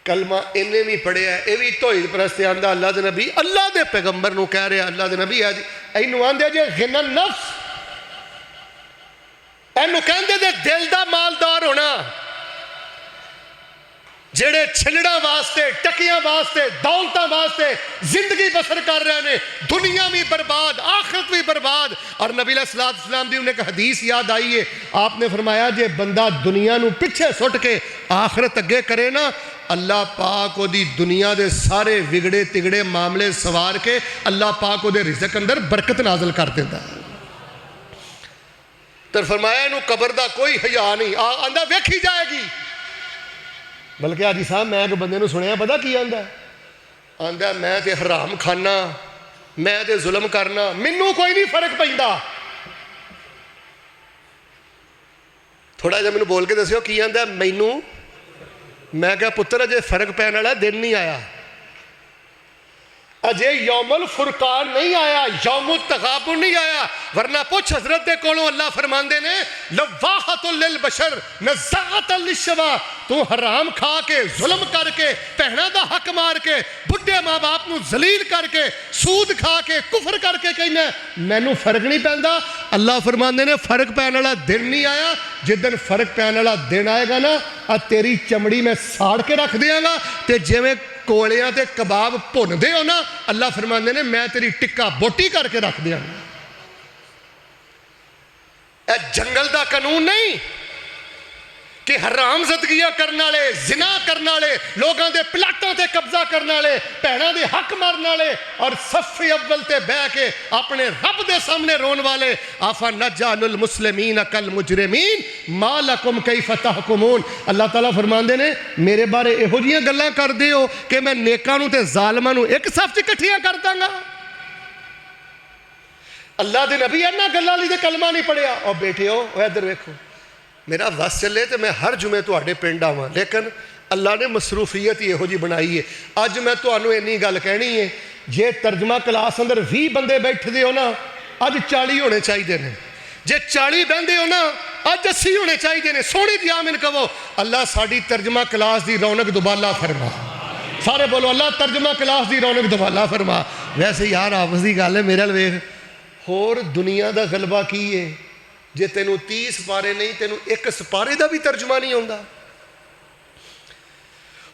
[SPEAKER 1] کلمہ انہیں بھی پڑھے ہے, یہ بھی توحید پرست آندہ اللہ دے نبی, اللہ دے پیغمبر نو کہہ رہے اللہ دے نبی اینو آندے جے غنى النفس, اینو کہندے دے دل دا مالدار ہونا. جڑے چھلڑا واسطے, ٹکیاں واسطے, دولتاں واسطے زندگی بسر کر رہے ہیں, دنیا بھی برباد آخرت بھی برباد. اور نبی علیہ السلام دی انہیں ایک حدیث یاد آئی ہے, آپ نے فرمایا جے بندہ دنیا نو پچھے سٹ کے آخرت اگے کرے نا, اللہ پاک کو دی دنیا دے سارے وگڑے تگڑے معاملے سوار کے اللہ پاک کو دے رزق اندر برکت نازل کر دیتا ہے. تو فرمایا انہوں قبر دا کوئی حیا نہیں, آندہ ویکھی جائے گی. بلکہ آجی صاحب میں ایک بندے نو سنیا پتا کی آندہ ہے, آندہ میں تے حرام کھانا, میں تے ظلم کرنا, منوں کوئی نہیں فرق پیندا. تھوڑا جا منوں بول کے دسیو کی آندہ ہے مینوں؟ میں کہا پتر اجے فرق پہنے والا دن نہیں آیا, اجے یوم الفرقان نہیں آیا, یوم التغابن نہیں آیا. ورنہ پوچھ حضرت دے کولوں اللہ فرماندے نے لواحۃ للبشر نزاعۃ للشوا, تو حرام کھا کے ظلم کر کے پہنا دا حق مار کے بڈھے ماں باپ نو ذلیل کر کے سود کھا کے کفر کر کے کہنا مینوں فرق نہیں پیندا. اللہ فرماندے نے فرق پہنے والا دن نہیں آیا, جدن فرق پہنے والا دن آئے گا نا تیری چمڑی میں ساڑ کے رکھ دیاں گا, تے جویں کولیاں تے کباب بھن دے ہو نا, اللہ فرماندے نے میں تیری ٹکا بوٹی کر کے رکھ دیاں گا. اے جنگل دا قانون نہیں کہ حرام زدگیاں کرنے والے، زنا کرنے والے، لوگاں دے پلاٹاں تے قبضہ کرنے والے، بہناں دے حق مارنے والے اور صف اول تے بہ کے اپنے رب دے سامنے رون والے، آفا نجعل المسلمین کالمجرمین ما لکم کیف تحکمون۔ اللہ تعالیٰ فرماندے نے میرے بارے یہو جیاں گلاں کر دیو کہ میں نیکاں نو تے ظالماں نو ایک صف چ کٹھیاں کر داں گا۔ اللہ دے نبی انہاں گلاں لئی تے کلمہ نہیں پڑھیا۔ او بیٹھیو ادھر ویکھو، میرا وس چلے تو میں ہر جمعے تواڈے پنڈ آواں، لیکن اللہ نے مصروفیت یہو جی بنائی ہے۔ اج میں تانوں اینی گل کہنی ہے، جے ترجمہ کلاس اندر 20 بندے بیٹھے دے ہو نا، اج 40 ہونے چاہیے نے، جے 40 بندے ہو نا اج 80 ہونے چاہیے نے۔ سونی جی آمین کہو۔ اللہ ساڈی ترجمہ کلاس دی رونق دوبالا فرما۔ سارے بولو اللہ ترجمہ کلاس دی رونق دوبالا فرما۔ ویسے یار آپس دی گل ہے، میرے ویکھ ہور دنیا دا غلبہ کی ہے؟ جے تینوں 30 سپارے نہیں، تینوں ایک سپارے دا بھی ترجمہ نہیں ہوندا۔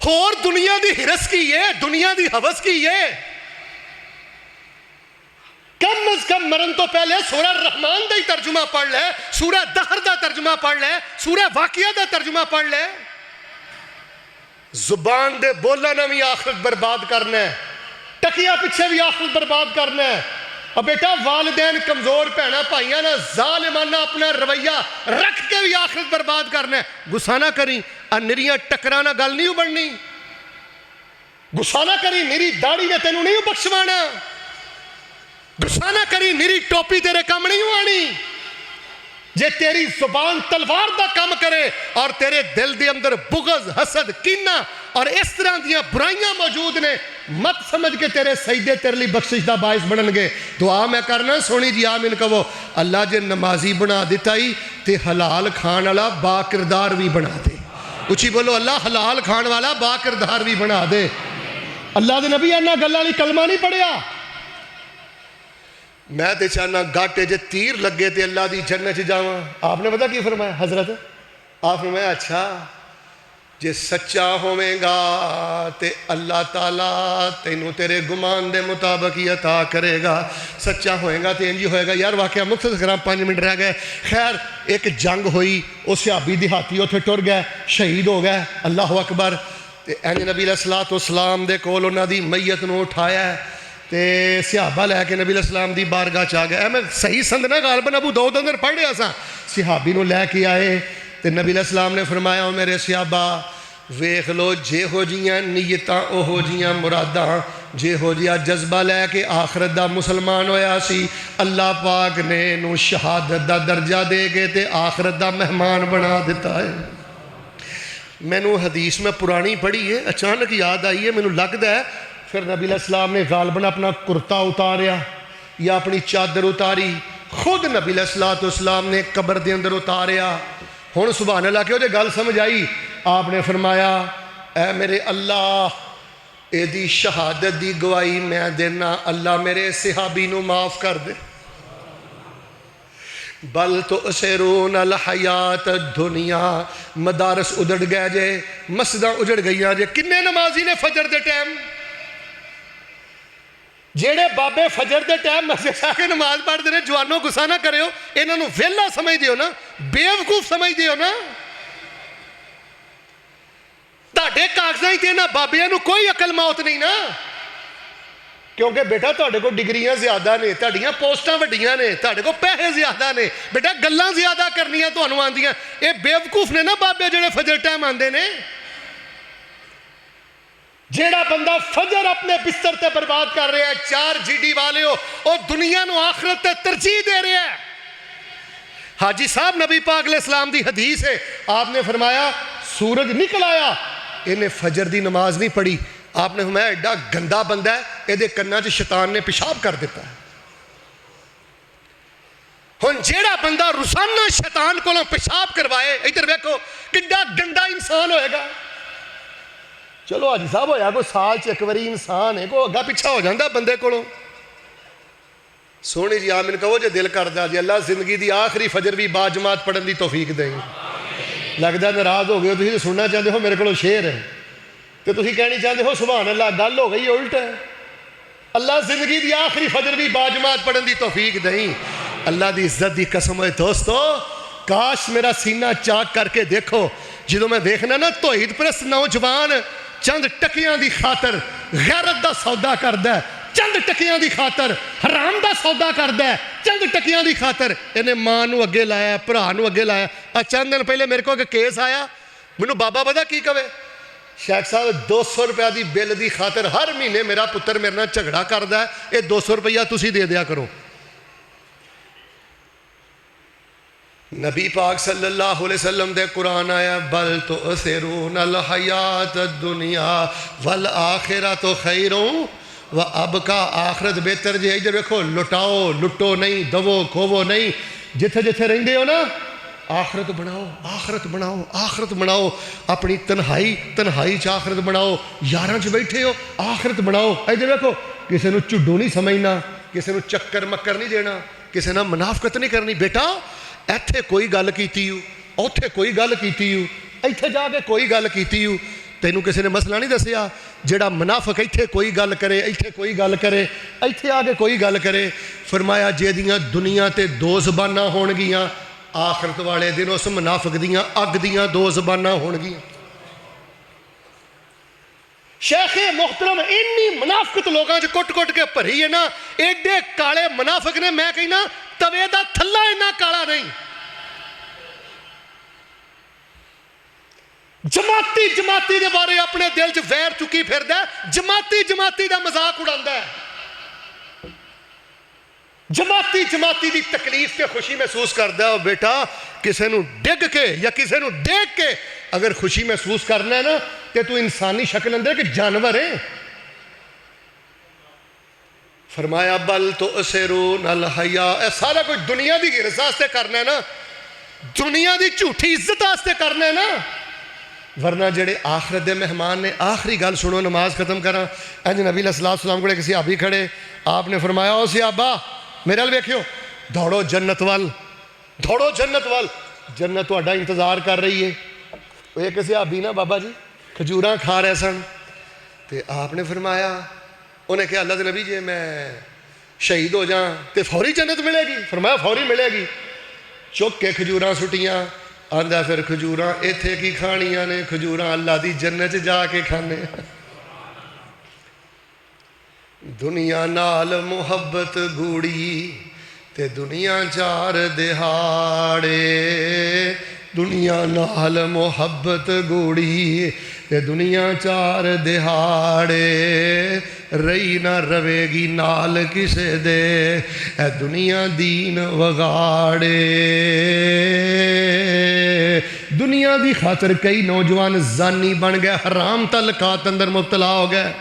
[SPEAKER 1] اور دنیا دی ہرس کی ہے، دنیا دی حوث کی ہے۔ کم از کم مرن تو پہلے سورہ رحمان دا ہی ترجمہ پڑھ لے، سورہ دہر دا ترجمہ پڑھ لے، سورہ واقعہ دا ترجمہ پڑھ لے۔ زبان دے بولنا بھی آخرت برباد کرنا ہے، ٹکیا پیچھے بھی آخرت برباد کرنا ہے۔ اور بیٹا والدین کمزور بہنا بھائیاں نہ ظالمانہ اپنا رویہ رکھ کے بھی آخرت برباد کرنا ہے۔ غصہ نہ کری، نریاں ٹکرانا گل نہیں بننی۔ غصہ نہ کری، میری داڑھی نے تینوں نہیں بخشوانا۔ غصہ نہ کری، میری ٹوپی تیرے کام نہیں آنی۔ جے تیری زبان تلوار دا کام کرے اور تیرے دل دے اندر بغض، حسد، کینہ اور اس طرح دیاں برائیاں موجود نے، مت سمجھ کے تیرے سجدے تیرے لیے بخشش دا باعث بنن گے۔ دعا میں کرنا، سونی جی آمین کہو۔ اللہ جے نمازی بنا دیتا ہی تے حلال کھان والا با کردار بھی بنا دے۔ اچھی بولو اللہ حلال کھان والا با کردار بھی بنا دے۔ اللہ دے نبی انہاں گلاں لئی کلمہ نہیں پڑھیا۔ میں تے چاہنا گاٹے جے تیر لگے تے اللہ دی جنت جاواں۔ آپ نے پتہ کی فرمایا حضرت؟ آپ فرمایا اچھا جے سچا ہوئے گا تے اللہ تعالیٰ تینوں تیرے گمان دے مطابق ہی عطا کرے گا۔ سچا ہوئے گا تے انجی ہوئے گا۔ یار واقعہ مختصر کرام 5 منٹ رہ گئے۔ خیر ایک جنگ ہوئی، وہ صحابی دیہاتی اتھے ٹر گئے، شہید ہو گئے۔ اللہ اکبر۔ تے نبی علیہ السلام دے کول انہاں دی میت نو اٹھایا ہے تے صحابہ لے کے نبی علیہ السلام دی بارگاہ چاہ گئے۔ میں صحیح سند نہ غالباً ابو داؤد اندر پڑھ رہا سا۔ صحابی نو لے کے آئے تے نبی علیہ السلام نے فرمایا او میرے صحابہ ویکھ لو جے ہو جیاں نیتاں او ہو جیاں مراداں، جے ہو جیا جذبہ لے کے آخرت دا مسلمان ہویا سی، اللہ پاک نے نو شہادت دا درجہ دے کے تے آخرت دا مہمان بنا دیتا ہے۔ میں نو حدیث میں پرانی پڑھی ہے، اچانک یاد آئی ہے، میں نو لگتا ہے پھر نبی علیہ السلام نے غالباً اپنا کرتا اتاریا یا اپنی چادر اتاری، خود نبی علیہ السلام نے قبر دے اندر اتاریا۔ ہن سبحان اللہ کہ وہ گل سمجھ آئی، آپ نے فرمایا اے میرے اللہ اے دی شہادت دی گواہی میں دینا، اللہ میرے صحابی نو معاف کر دے۔ بل تؤثرون الحیات الدنیا، مدارس اجڑ گئے جے، مسجداں اجڑ گئیاں جے۔ کنے نمازی نے فجر دے ٹائم، جیڑے بابے فجر دے ٹائم مسجد آ کے نماز پڑھ دے نے، جوانوں غصہ نہ کرے ہو، انہاں نو ویلا سمجھ دیو نا، بیوقوف سمجھ دیو نا۔ تہاڈے کاغذاں تے انہاں بابیاں نو کوئی عقل موت نہیں نا، کیونکہ بیٹا تہاڈے کو ڈگریاں زیادہ نے، تہاڈیاں پوسٹاں وڈیاں نے، تہاڈے کو پیسے زیادہ نے، بیٹا گلاں زیادہ کرنیاں تہانوں آندیاں۔ اے بیوقوف نے نا بابے جڑے فجر ٹائم آندے نے۔ جیڑا بندہ فجر اپنے بستر تے برباد کر رہا ہے، 4 GD والے ہو، اور دنیا نو آخرت تے ترجیح دے رہا ہے۔ حاجی صاحب نبی پاک علیہ السلام دی حدیث ہے، آپ نے فرمایا سورج نکل آیا، انہیں فجر دی نماز نہیں پڑھی۔ آپ نے فرمایا ایڈا گندا بندہ ہے، اے دے کناں چ شیطان نے پیشاب کر دیتا ہے۔ ہن جیڑا بندہ روزانہ شیطان کولوں پیشاب کروائے، ادھر ویکھو کڈا گندا انسان ہوئے گا۔ چلو حاجی صاحب ہویا کوئی سال چ ایک واری انسان ہے، کوئی اگا پیچھا ہو جاندہ بندے کولوں۔ سونی جی آمین کہو جے دل کردا جی اللہ زندگی دی آخری فجر بھی با جماعت پڑھن دی توفیق دیں۔ لگدا ناراض ہو گئے ہو، تسی سننا چاہتے ہو میرے کولوں شعر ہے تے تسی کہنی چاہتے ہو سبحان اللہ، گل ہو گئی الٹ ہے۔ اللہ زندگی دی آخری فجر بھی با جماعت پڑھن دی توفیق دیں۔ اللہ دی عزت دی قسم ہے دوستو، کاش میرا سینہ چاک کر کے دیکھو، جدو میں دیکھنا نا توحید پرست نوجوان چند ٹکیاں دی خاطر غیرت دا سودا کردا ہے، چند ٹکیاں دی خاطر حرام دا سودا کردا ہے، چند ٹکیاں دی خاطر انہیں ماں نو اگے لایا، بھرا نو اگے لایا۔ چند دن پہلے میرے کو ایک کیس آیا، مینوں بابا پتہ کی کہے، شیخ صاحب 200 روپیہ دی بل دی خاطر ہر مہینے میرا پتر میرے نال جھگڑا کردا ہے، یہ 200 روپیہ تسی دے دیا کرو۔ نبی پاک صلی اللہ علیہ وسلم دے قرآن آیا بل تؤثرون الحیات الدنیا والآخرۃ خیر وابقی، آخرت بہتر جی۔ ادھر دیکھو، لٹاؤ لٹو نہیں، دو کھوو نہیں، جتھے جتھے رہندے ہو نا آخرت بناؤ، آخرت بناؤ، آخرت بناؤ، اپنی تنہائی چ آخرت بناؤ، یاراں چ بیٹھے ہو آخرت بناؤ۔ ادھر دیکھو، کسی نو چڈو نہیں سمجھنا، کسی نو چکر مکر نہیں دینا، کسی نال منافقت نہیں کرنی۔ بیٹا ایتھے کوئی گل کیتی ہو، اوتھے کوئی گل کیتی ہو، ایتھے جا کے کوئی گل کیتی ہو، تینوں کسی نے مسئلہ نہیں دسیا؟ جڑا منافق ایتھے کوئی گل کرے، ایتھے کوئی گل کرے، ایتھے آ کے کوئی گل کرے، فرمایا جے دیاں دنیا تے دو زباناں ہون گیاں، آخرت والے دن اس منافق دیاں اگ دیاں دو زباناں ہون گیاں۔ شیخ محترم انی منافقت لوگاں چ کٹ کٹ کے بھری ہے نا، ایڈے کالے منافق نے، میں کہنا توے دا تھلا اینا کالا نہیں۔ جماعتی دے بارے اپنے دل چ ویر چکی پھردا ہے، جماعتی دا مذاق اڑاندا ہے، جماعتی دی تکلیف تے خوشی محسوس کردا ہے۔ بیٹا کسے نو ڈگ کے یا کسے نو دیکھ کے اگر خوشی محسوس کرنا ہے نا کہ تو انسانی شکل اندر کہ جانور ہے۔ فرمایا بل تؤثرون الحیاء، اے سارا کچھ دنیا دی غرض واسطے کرنا ہے نا، دنیا دی جھوٹی عزت واسطے کرنا ہے نا، ورنہ جڑے آخرت دے مہمان نے۔ آخری گل سنو، نماز ختم کراں۔ انج نبی علیہ السلام کو ایک صحابی کھڑے، آپ نے فرمایا او صحابہ میرے ال ویکھیو، دوڑو جنت وال، دوڑو جنت وال، جنت تہاڈا انتظار کر رہی ہے۔ ایک صحابی نا بابا جی کھجوراں کھا رہے سن، تے آپ نے فرمایا، انہیں کہا اللہ دے نبی جی میں شہید ہو جاں تے فوری جنت ملے گی؟ فرمایا فوری ملے گی۔ چک کے کھجوراں سٹیاں، آندا پھر کھجوراں ایتھے کی کھانیاں نے، کھجوراں اللہ دی جنت جا کے کھانے۔ دنیا نال محبت گوڑی تے دنیا چار دہاڑے، دنیا نال محبت گوڑی تے دنیا چار دہاڑے، رہی نہ روے گی نال کسے دے، اے دنیا دین وگاڑے۔ دنیا دی خاطر کئی نوجوان زانی بن گئے، حرام تعلقات اندر مبتلا ہو گئے۔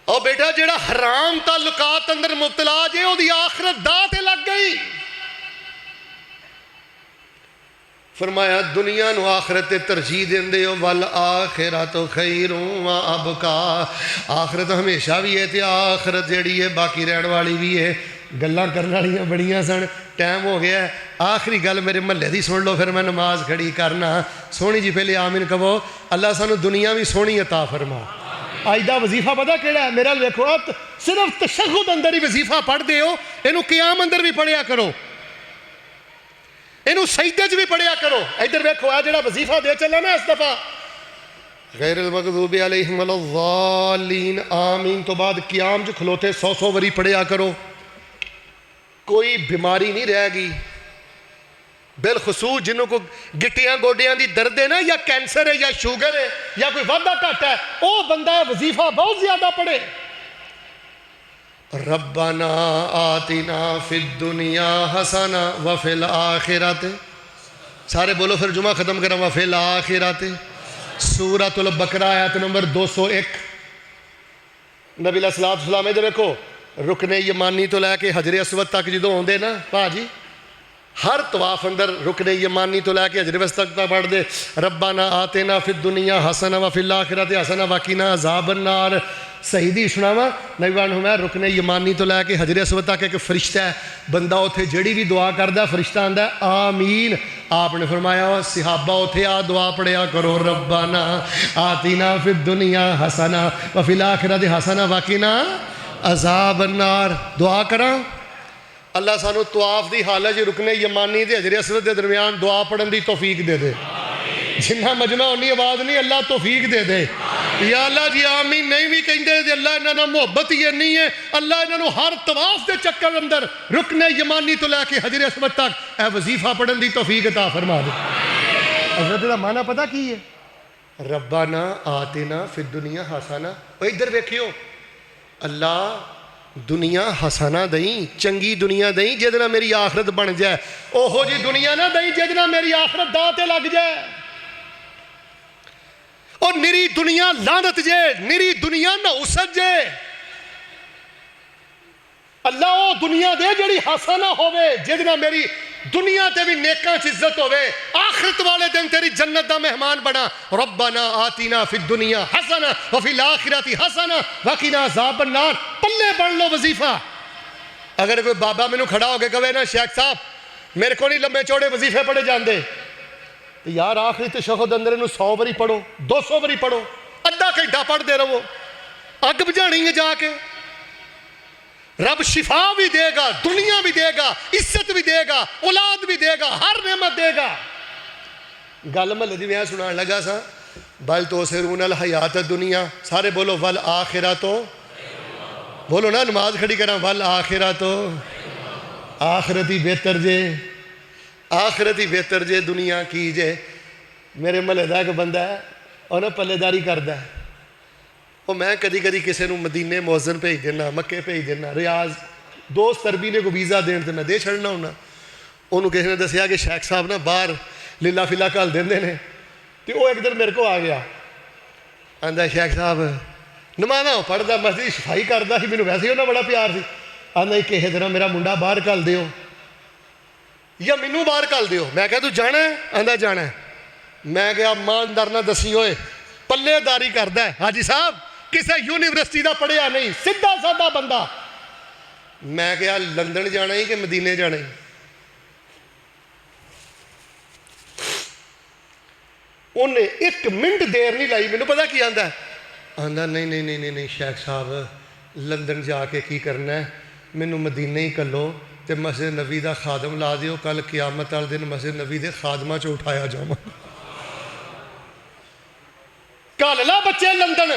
[SPEAKER 1] اور بیٹا جڑا حرام تعلقات اندر مبتلا جے او دی آخرت دا تے لگ گئی۔ فرمایا دنیا نو آخرت تے ترجیح دیندے ہو، والآخرۃ خیر وابقی، آخرت ہمیشہ بھی ہے تے آخرت جیڑی ہے باقی رہن والی بھی ہے۔ گلاں کرن والیاں بڑیاں سن، ٹائم ہو گیا ہے، آخری گل میرے محلے دی سن لو پھر میں نماز کھڑی کرنا۔ سونی جی پہلے آمین کہو، اللہ سانو دنیا بھی سونی عطا فرما۔ اج دا وظیفہ پتہ کیڑا ہے؟ میرا ویکھو، صرف تشہد اندر ہی وظیفہ پڑھ دے ہو، اینو قیام اندر بھی پڑھیا کرو، اینو سجدے چ بھی پڑھیا کرو۔ ادھر ویکھو آ جڑا وظیفہ دے چلا نا اس دفعہ، غیر المغضوب علیہم ولا الضالین، آمین تو بعد قیام چ کھلوتے 100 وری پڑھیا کرو۔ کوئی بیماری نہیں رہ گی، بالخصوص جنہوں کو گٹیاں گوڈیاں دی درد ہے نا، یا کینسر ہے یا شوگر ہے یا کوئی وعدہ گھٹ ہے، وہ بندہ وظیفہ بہت زیادہ پڑھے۔ ربنا آتنا فی الدنیا حسنہ وفی الآخرۃ، سارے بولو پھر جمعہ ختم کریں، وفی الآخرۃ۔ سورۃ البقرہ آیت نمبر 201۔ نبی علیہ السلام ادھر دیکھو، رکن یمانی تو لے کے حجر اسود تک جدوں ہوندے نا پا جی، ہر طواف اندر رکن یمانی تو لے کے حجر اسود تک پڑھ دے ربنا آتنا فی الدنیا حسنہ وفی الآخرۃ حسنہ وقنا عذاب النار۔ صحیح دی سناواں، نبی بان ہمیں رکن یمانی تو لے کے حجر اسود تک ایک فرشتہ ہے، بندہ اتھے جڑی بھی دعا کردا فرشتہ آندا ہے آمین۔ آپ نے فرمایا صحابہ اتھے آ دعا پڑھیا کرو، ربنا آتنا فی الدنیا حسنہ وفی الآخرۃ حسنہ وقنا عذاب النار۔ دعا کراں، اللہ سانو طواف دی حالت رکنے یمانی تے حجر اسود دے درمیان دعا پڑھن دی توفیق دے دے جنہ مجمع ہونی آواز نہیں اللہ توفیق دے دے یا اللہ جی آمین نہیں بھی کہیں دے اللہ انہاں محبت یہ نہیں ہے اللہ انہاں ہر طواف دے چکر اندر رکن یمانی تو لے کے حجر اسود تک اے وظیفہ پڑھن دی توفیق عطا فرما دے حضرت دا معنی پتہ کی ہے ربنا آتنا فی الدنیا حسنہ او ادھر دیکھیو اللہ دنیا حسنہ دیں چنگی دنیا دیں جدنا میری آخرت بن جائے اوہو جی دنیا نہ دیں جدنا میری آخرت داتے لگ جائے اور نری دنیا لعنت جے نری دنیا نحوست جے اللہ او دنیا دے جڑی حسنہ ہوئے جدنا میری دنیا تے بھی نیکاں عزت ہوئے آخرت والے دن تیری جنت دا مہمان بنا ربنا آتینا فی الدنیا حسنہ وفی الاخرت حسنہ وقنا عذاب النار پلے بڑھ لو وظیفہ اگر کوئی بابا میں نو کھڑا ہو کے کہے نا شیخ صاحب میرے کو نہیں لمبے چوڑے وظیفے پڑھے جاندے یار آخری تشہد اندر انہوں 100 بری پڑھو 200 بری پڑھو ادھا گھنٹہ پڑھ دے رہو اگ بجھانی ہے جا کے رب شفا بھی دے گا دنیا بھی دے گا عزت بھی دے گا اولاد بھی دے گا ہر نعمت دے گا گل محلے دی میں سنان لگا سا بل توسرون الحیات الدنیا سارے بولو والآخرۃ بولو نا نماز کھڑی کراں والآخرۃ آخرت ہی بہتر جے آخرت ہی بہتر جے دنیا کی جے میرے محلے دا ایک بندہ ہے اور نا پلے داری کردا ہے اور میں کدی کدی کسی نو مدینے موزن بھیج دینا مکے بھیج دینا ریاض دوست عربی نے کو ویزا دین تے میں دے چھڑنا ہونا انہوں کسی نے دسیا کہ شیخ صاحب نا باہر لیلا فیلا کل دیندے نے تے وہ ایک دن میرے کو آ گیا آندا شیخ صاحب نمازاں پڑھدا مسجد صفائی کردا سی مینوں ویسے انہاں بڑا پیار سی آندا کہے طرح میرا منڈا باہر کل دیو یا مینوں باہر کل دیو میں کہا تو جانا ہے آندا جانا ہے میں کہا ایماندار نہ دسی ہوئے پلے داری کردا ہے حاجی صاحب کسے یونیورسٹی دا پڑھیا نہیں سیدھا سادہ بندہ میں کہا لندن جانا ہی کہ مدینے جانا ہی انہیں ایک منٹ دیر نہیں لائی مینوں پتہ کی آندا ہے آندا نہیں شیخ صاحب لندن جا کے کی کرنا ہے مینوں مدینے ہی کلو تے مسجد نبی دا خادم لا دیو کل قیامت والے دن مسجد نبی دے خادمہ چ اٹھایا جاواں کل لا بچے لندن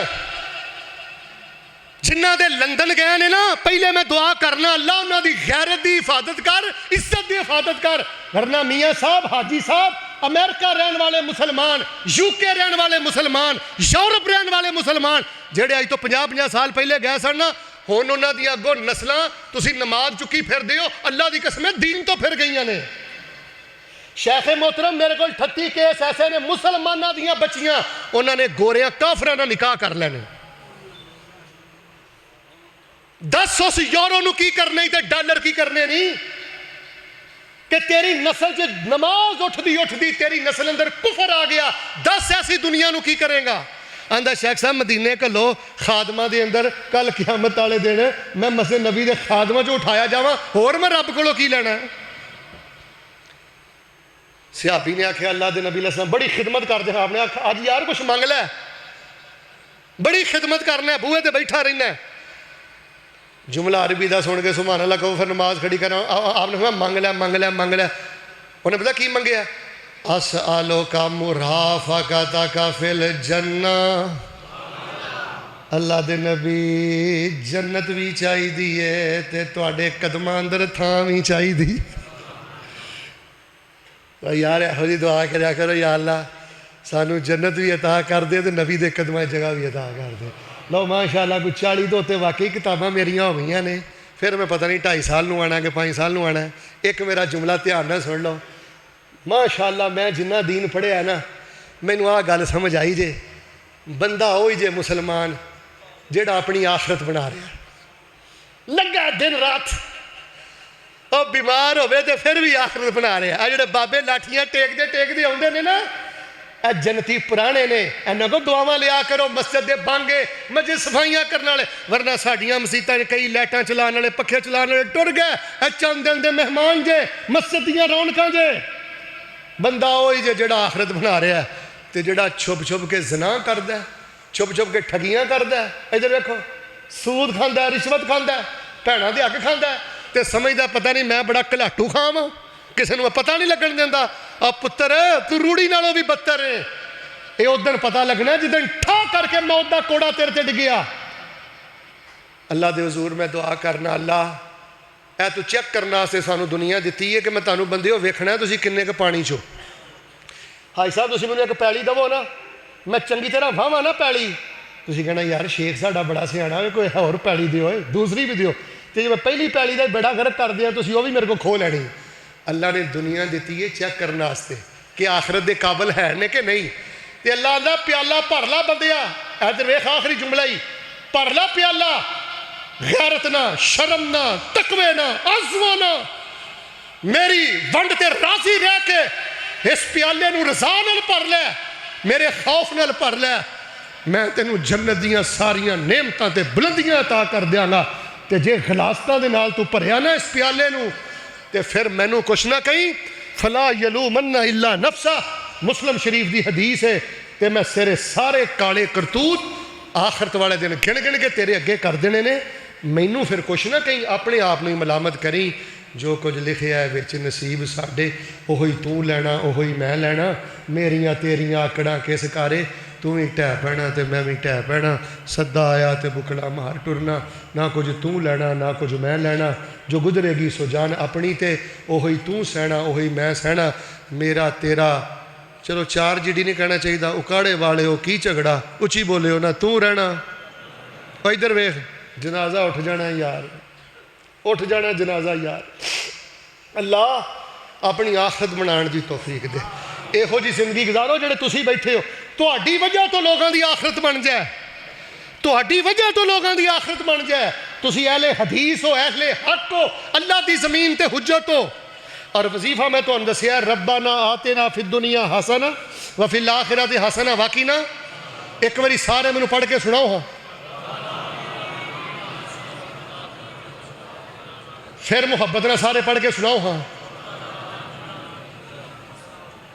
[SPEAKER 1] جنہ دے لندن گئے نے نا پہلے میں دعا کرنا اللہ انہاں دی غیرت دی حفاظت کر عزت دی حفاظت کر ورنہ میاں صاحب حاجی صاحب امریکہ رہن والے مسلمان یو کے رہن والے مسلمان یورپ رہن والے مسلمان جڑے اج تو 50 سال پہلے گئے سن نا ہن انہاں دی اگوں نسلاں تسی نماز چکی پھر دیو اللہ دی قسم دین تو پھر گئیاں نے شیخ محترم میرے کو 38 کیس ایسے نے مسلمانہ دیاں بچیاں انہوں نے گوریاں کافرانہ نکاح کر لینے 10 یورو نو کی کرنے تے ڈالر کی کرنے نہیں کہ تیری نسل سے نماز اٹھ دی تیری نسل اندر کفر آ گیا 10 ایسی دنیا نو کی کریں گا آندا شیخ صاحب مدینے کلو خادمہ دے اندر کل قیامت والے دن میں مسجد نبی دے خادمہ جو اٹھایا جاواں اور میں رب کولوں کی لینا ہے صحابی نے آکھیا اللہ دے نبی علیہ السلام بڑی خدمت کر دے آپ نے آکھا آج یار کچھ منگ لے بڑی خدمت کرنا ہے بوئے تے بیٹھا رہنا ہے جملہ عربی دا سن کے سبحان اللہ کہو پھر نماز کھڑی کرنا آپ نے کہا منگ لے انہیں پتا کی منگیا اسالک مرافقتک فی الجنہ اللہ دے نبی جنت بھی چاہی دیئے تے تواڈے قدماں اندر تھاں بھی چاہی دی یار ایہو جی دعا کریا کرو یا اللہ سانو جنت بھی عطا کر دے تے نبی دے قدماں جگہ بھی عطا کر دے لو ماشاءاللہ کچھ 40 تو تے واقعی کتاباں میریاں ہو گئیاں نے پھر میں پتہ نہیں 2.5 سال نو آنا کہ 5 سال نو آنا ہے ایک میرا جملہ دھیان نہ سن لو ماشاءاللہ میں جنہ دین پڑھیا نا مینوں آ گل سمجھ آئی جے بندہ ہوئی جے مسلمان جیڑا اپنی آخرت بنا رہا لگا دن رات اور بیمار ہوئے تے پھر بھی آخرت بنا رہے ہیں جڑے بابے لاٹھیاں ٹیک دے آندے نے نا اے جنتی پرانے نے انہاں کو دعاواں لیا کرو مسجد دے بانگے مسجد صفائیاں کرنے والے ورنہ ساڈیاں مسجداں کئی لائٹاں چلانے والے پکھے چلانے والے ٹر گئے اے چند دن دے مہمان جے مسجد دیاں رونقاں جے بندہ ہوئی جے جڑا آخرت بنا رہا ہے تے جڑا چھپ کے زنا کردا ہے چھپ کے ٹھگیاں کردا ہے ادھر دیکھو سود کھاندا ہے رشوت کھاندا ہے بھیناں دے حق کھاندا ہے تے سمجھدا پتہ نہیں میں بڑا کلاٹو خاں ہاں کسے نوں پتہ نہیں لگن دیندا آ پتر تو روڑی نالوں بھی بدتر ہے یہ ادن پتہ لگنا جدن ٹھا کر کے موت دا کوڑا تیرے تے ڈگیا اللہ دے حضور میں دعا کرنا اللہ اے تو چیک کرنا سے سانو دنیا دیتی ہے کہ میں تانوں بندے ہو ویکھنا ہے تسی کنے کے پانی چو حاج صاحب تسی مینوں ایک پیلی دو نا میں چنگی طرح واہواں نا پیلی تسی کہنا یار شیخ ساڈا بڑا سیاںا ہے کوئی ہور پیلی دیو دوسری بھی دیو تے جے میں پہلی پیلی دا بیڑا غرق کر دیا تسی وہ بھی میرے کو کھو لینی اللہ نے دنیا دیتی ہے چیک کرنے واسطے کہ آخرت دے قابل ہے نے کہ نہیں تے اللہ آندا پیالہ بھر لا بندیا ادھر ویکھ آخری جملہ ہی بھر لا پیالہ غیرت نہ شرم نہ تقوی نہ عزم نہ میری ونڈ تے راضی رہ کے اس پیالے نو رضا نال بھر لے میرے خوف نال بھر لے میں تینوں جنت دیاں ساریاں نعمتاں تے بلندیاں عطا کر دیاں گا تے جے خلاصتاں دے نال تو بھریا نا اس پیالے نو تے پھر مینوں کچھ نہ کہیں فلا یلومن الا نفسہ مسلم شریف دی حدیث ہے تے میں سرے سارے کالے کرتوت آخرت والے دن گن گن کے تیرے اگے کر دینے نے مینوں پھر کچھ نہ کہیں اپنے آپ نے ملامت کریں جو کچھ لکھیا ہے وچ نصیب ساڈے اوہی تو لینا اوہی میں لینا میریاں تیریاں آکڑاں کس کارے تو بھی ٹہ پینا تے میں بھی ٹہ پینا سدا آیا تے بکڑا مار ٹرنا نہ کچھ تو لینا نہ کچھ میں لینا جو گزرے گی سو جان اپنی تے اوہی تو سہنا اوہی میں سہنا میرا تیرا چلو چار جیڈی نہیں کہنا چاہیے اکاڑے والے ہو کی جھگڑا اچھی بولے ہو نہ تو رہنا ادھر ویکھ جنازہ اٹھ جانا یار اٹھ جانا جنازہ یار اللہ اپنی آخرت بنان دی توفیق دے یہو جی زندگی گزارو جڑے تسی بیٹھے ہو تہاڈی وجہ تو لوگاں دی آخرت بن جائے تہاڈی وجہ تو لوگاں دی آخرت بن جائے تسی اہل حدیث ہو اہل حق ہو اللہ دی زمین تے حجت ہو اور وظیفہ میں تو اندسیا ربنا آتنا فی الدنیا حسنہ وفی الآخرۃ حسنہ وقنا ایک باری سارے مینوں پڑھ کے سناؤ ہاں پھر محبت نہ سارے پڑھ کے سناؤ ہاں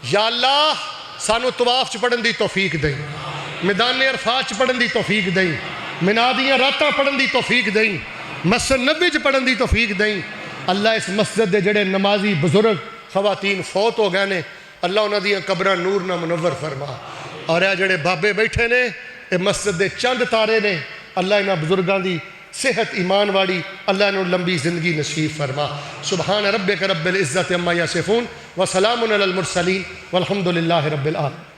[SPEAKER 1] یا اللہ سانو طواف چ پڑھن دی توفیق دیں میدان عرفات چ پڑھن دی توفیق دیں مینا دیاں راتاں پڑھن دی توفیق دیں مسجد نبوی چ پڑھن دی توفیق دیں اللہ اس مسجد دے جڑے نمازی بزرگ خواتین فوت ہو گئے نے اللہ انہاں دیاں قبراں نور نہ منور فرما اور اے جڑے بابے بیٹھے نے اے مسجد دے چند تارے نے اللہ انہاں بزرگاں دی صحت ایمان والی اللہ انہوں لمبی زندگی نصیب فرما سبحان ربک رب العزت عما یصفون وسلام علی المرسلین والحمد للہ رب العالمین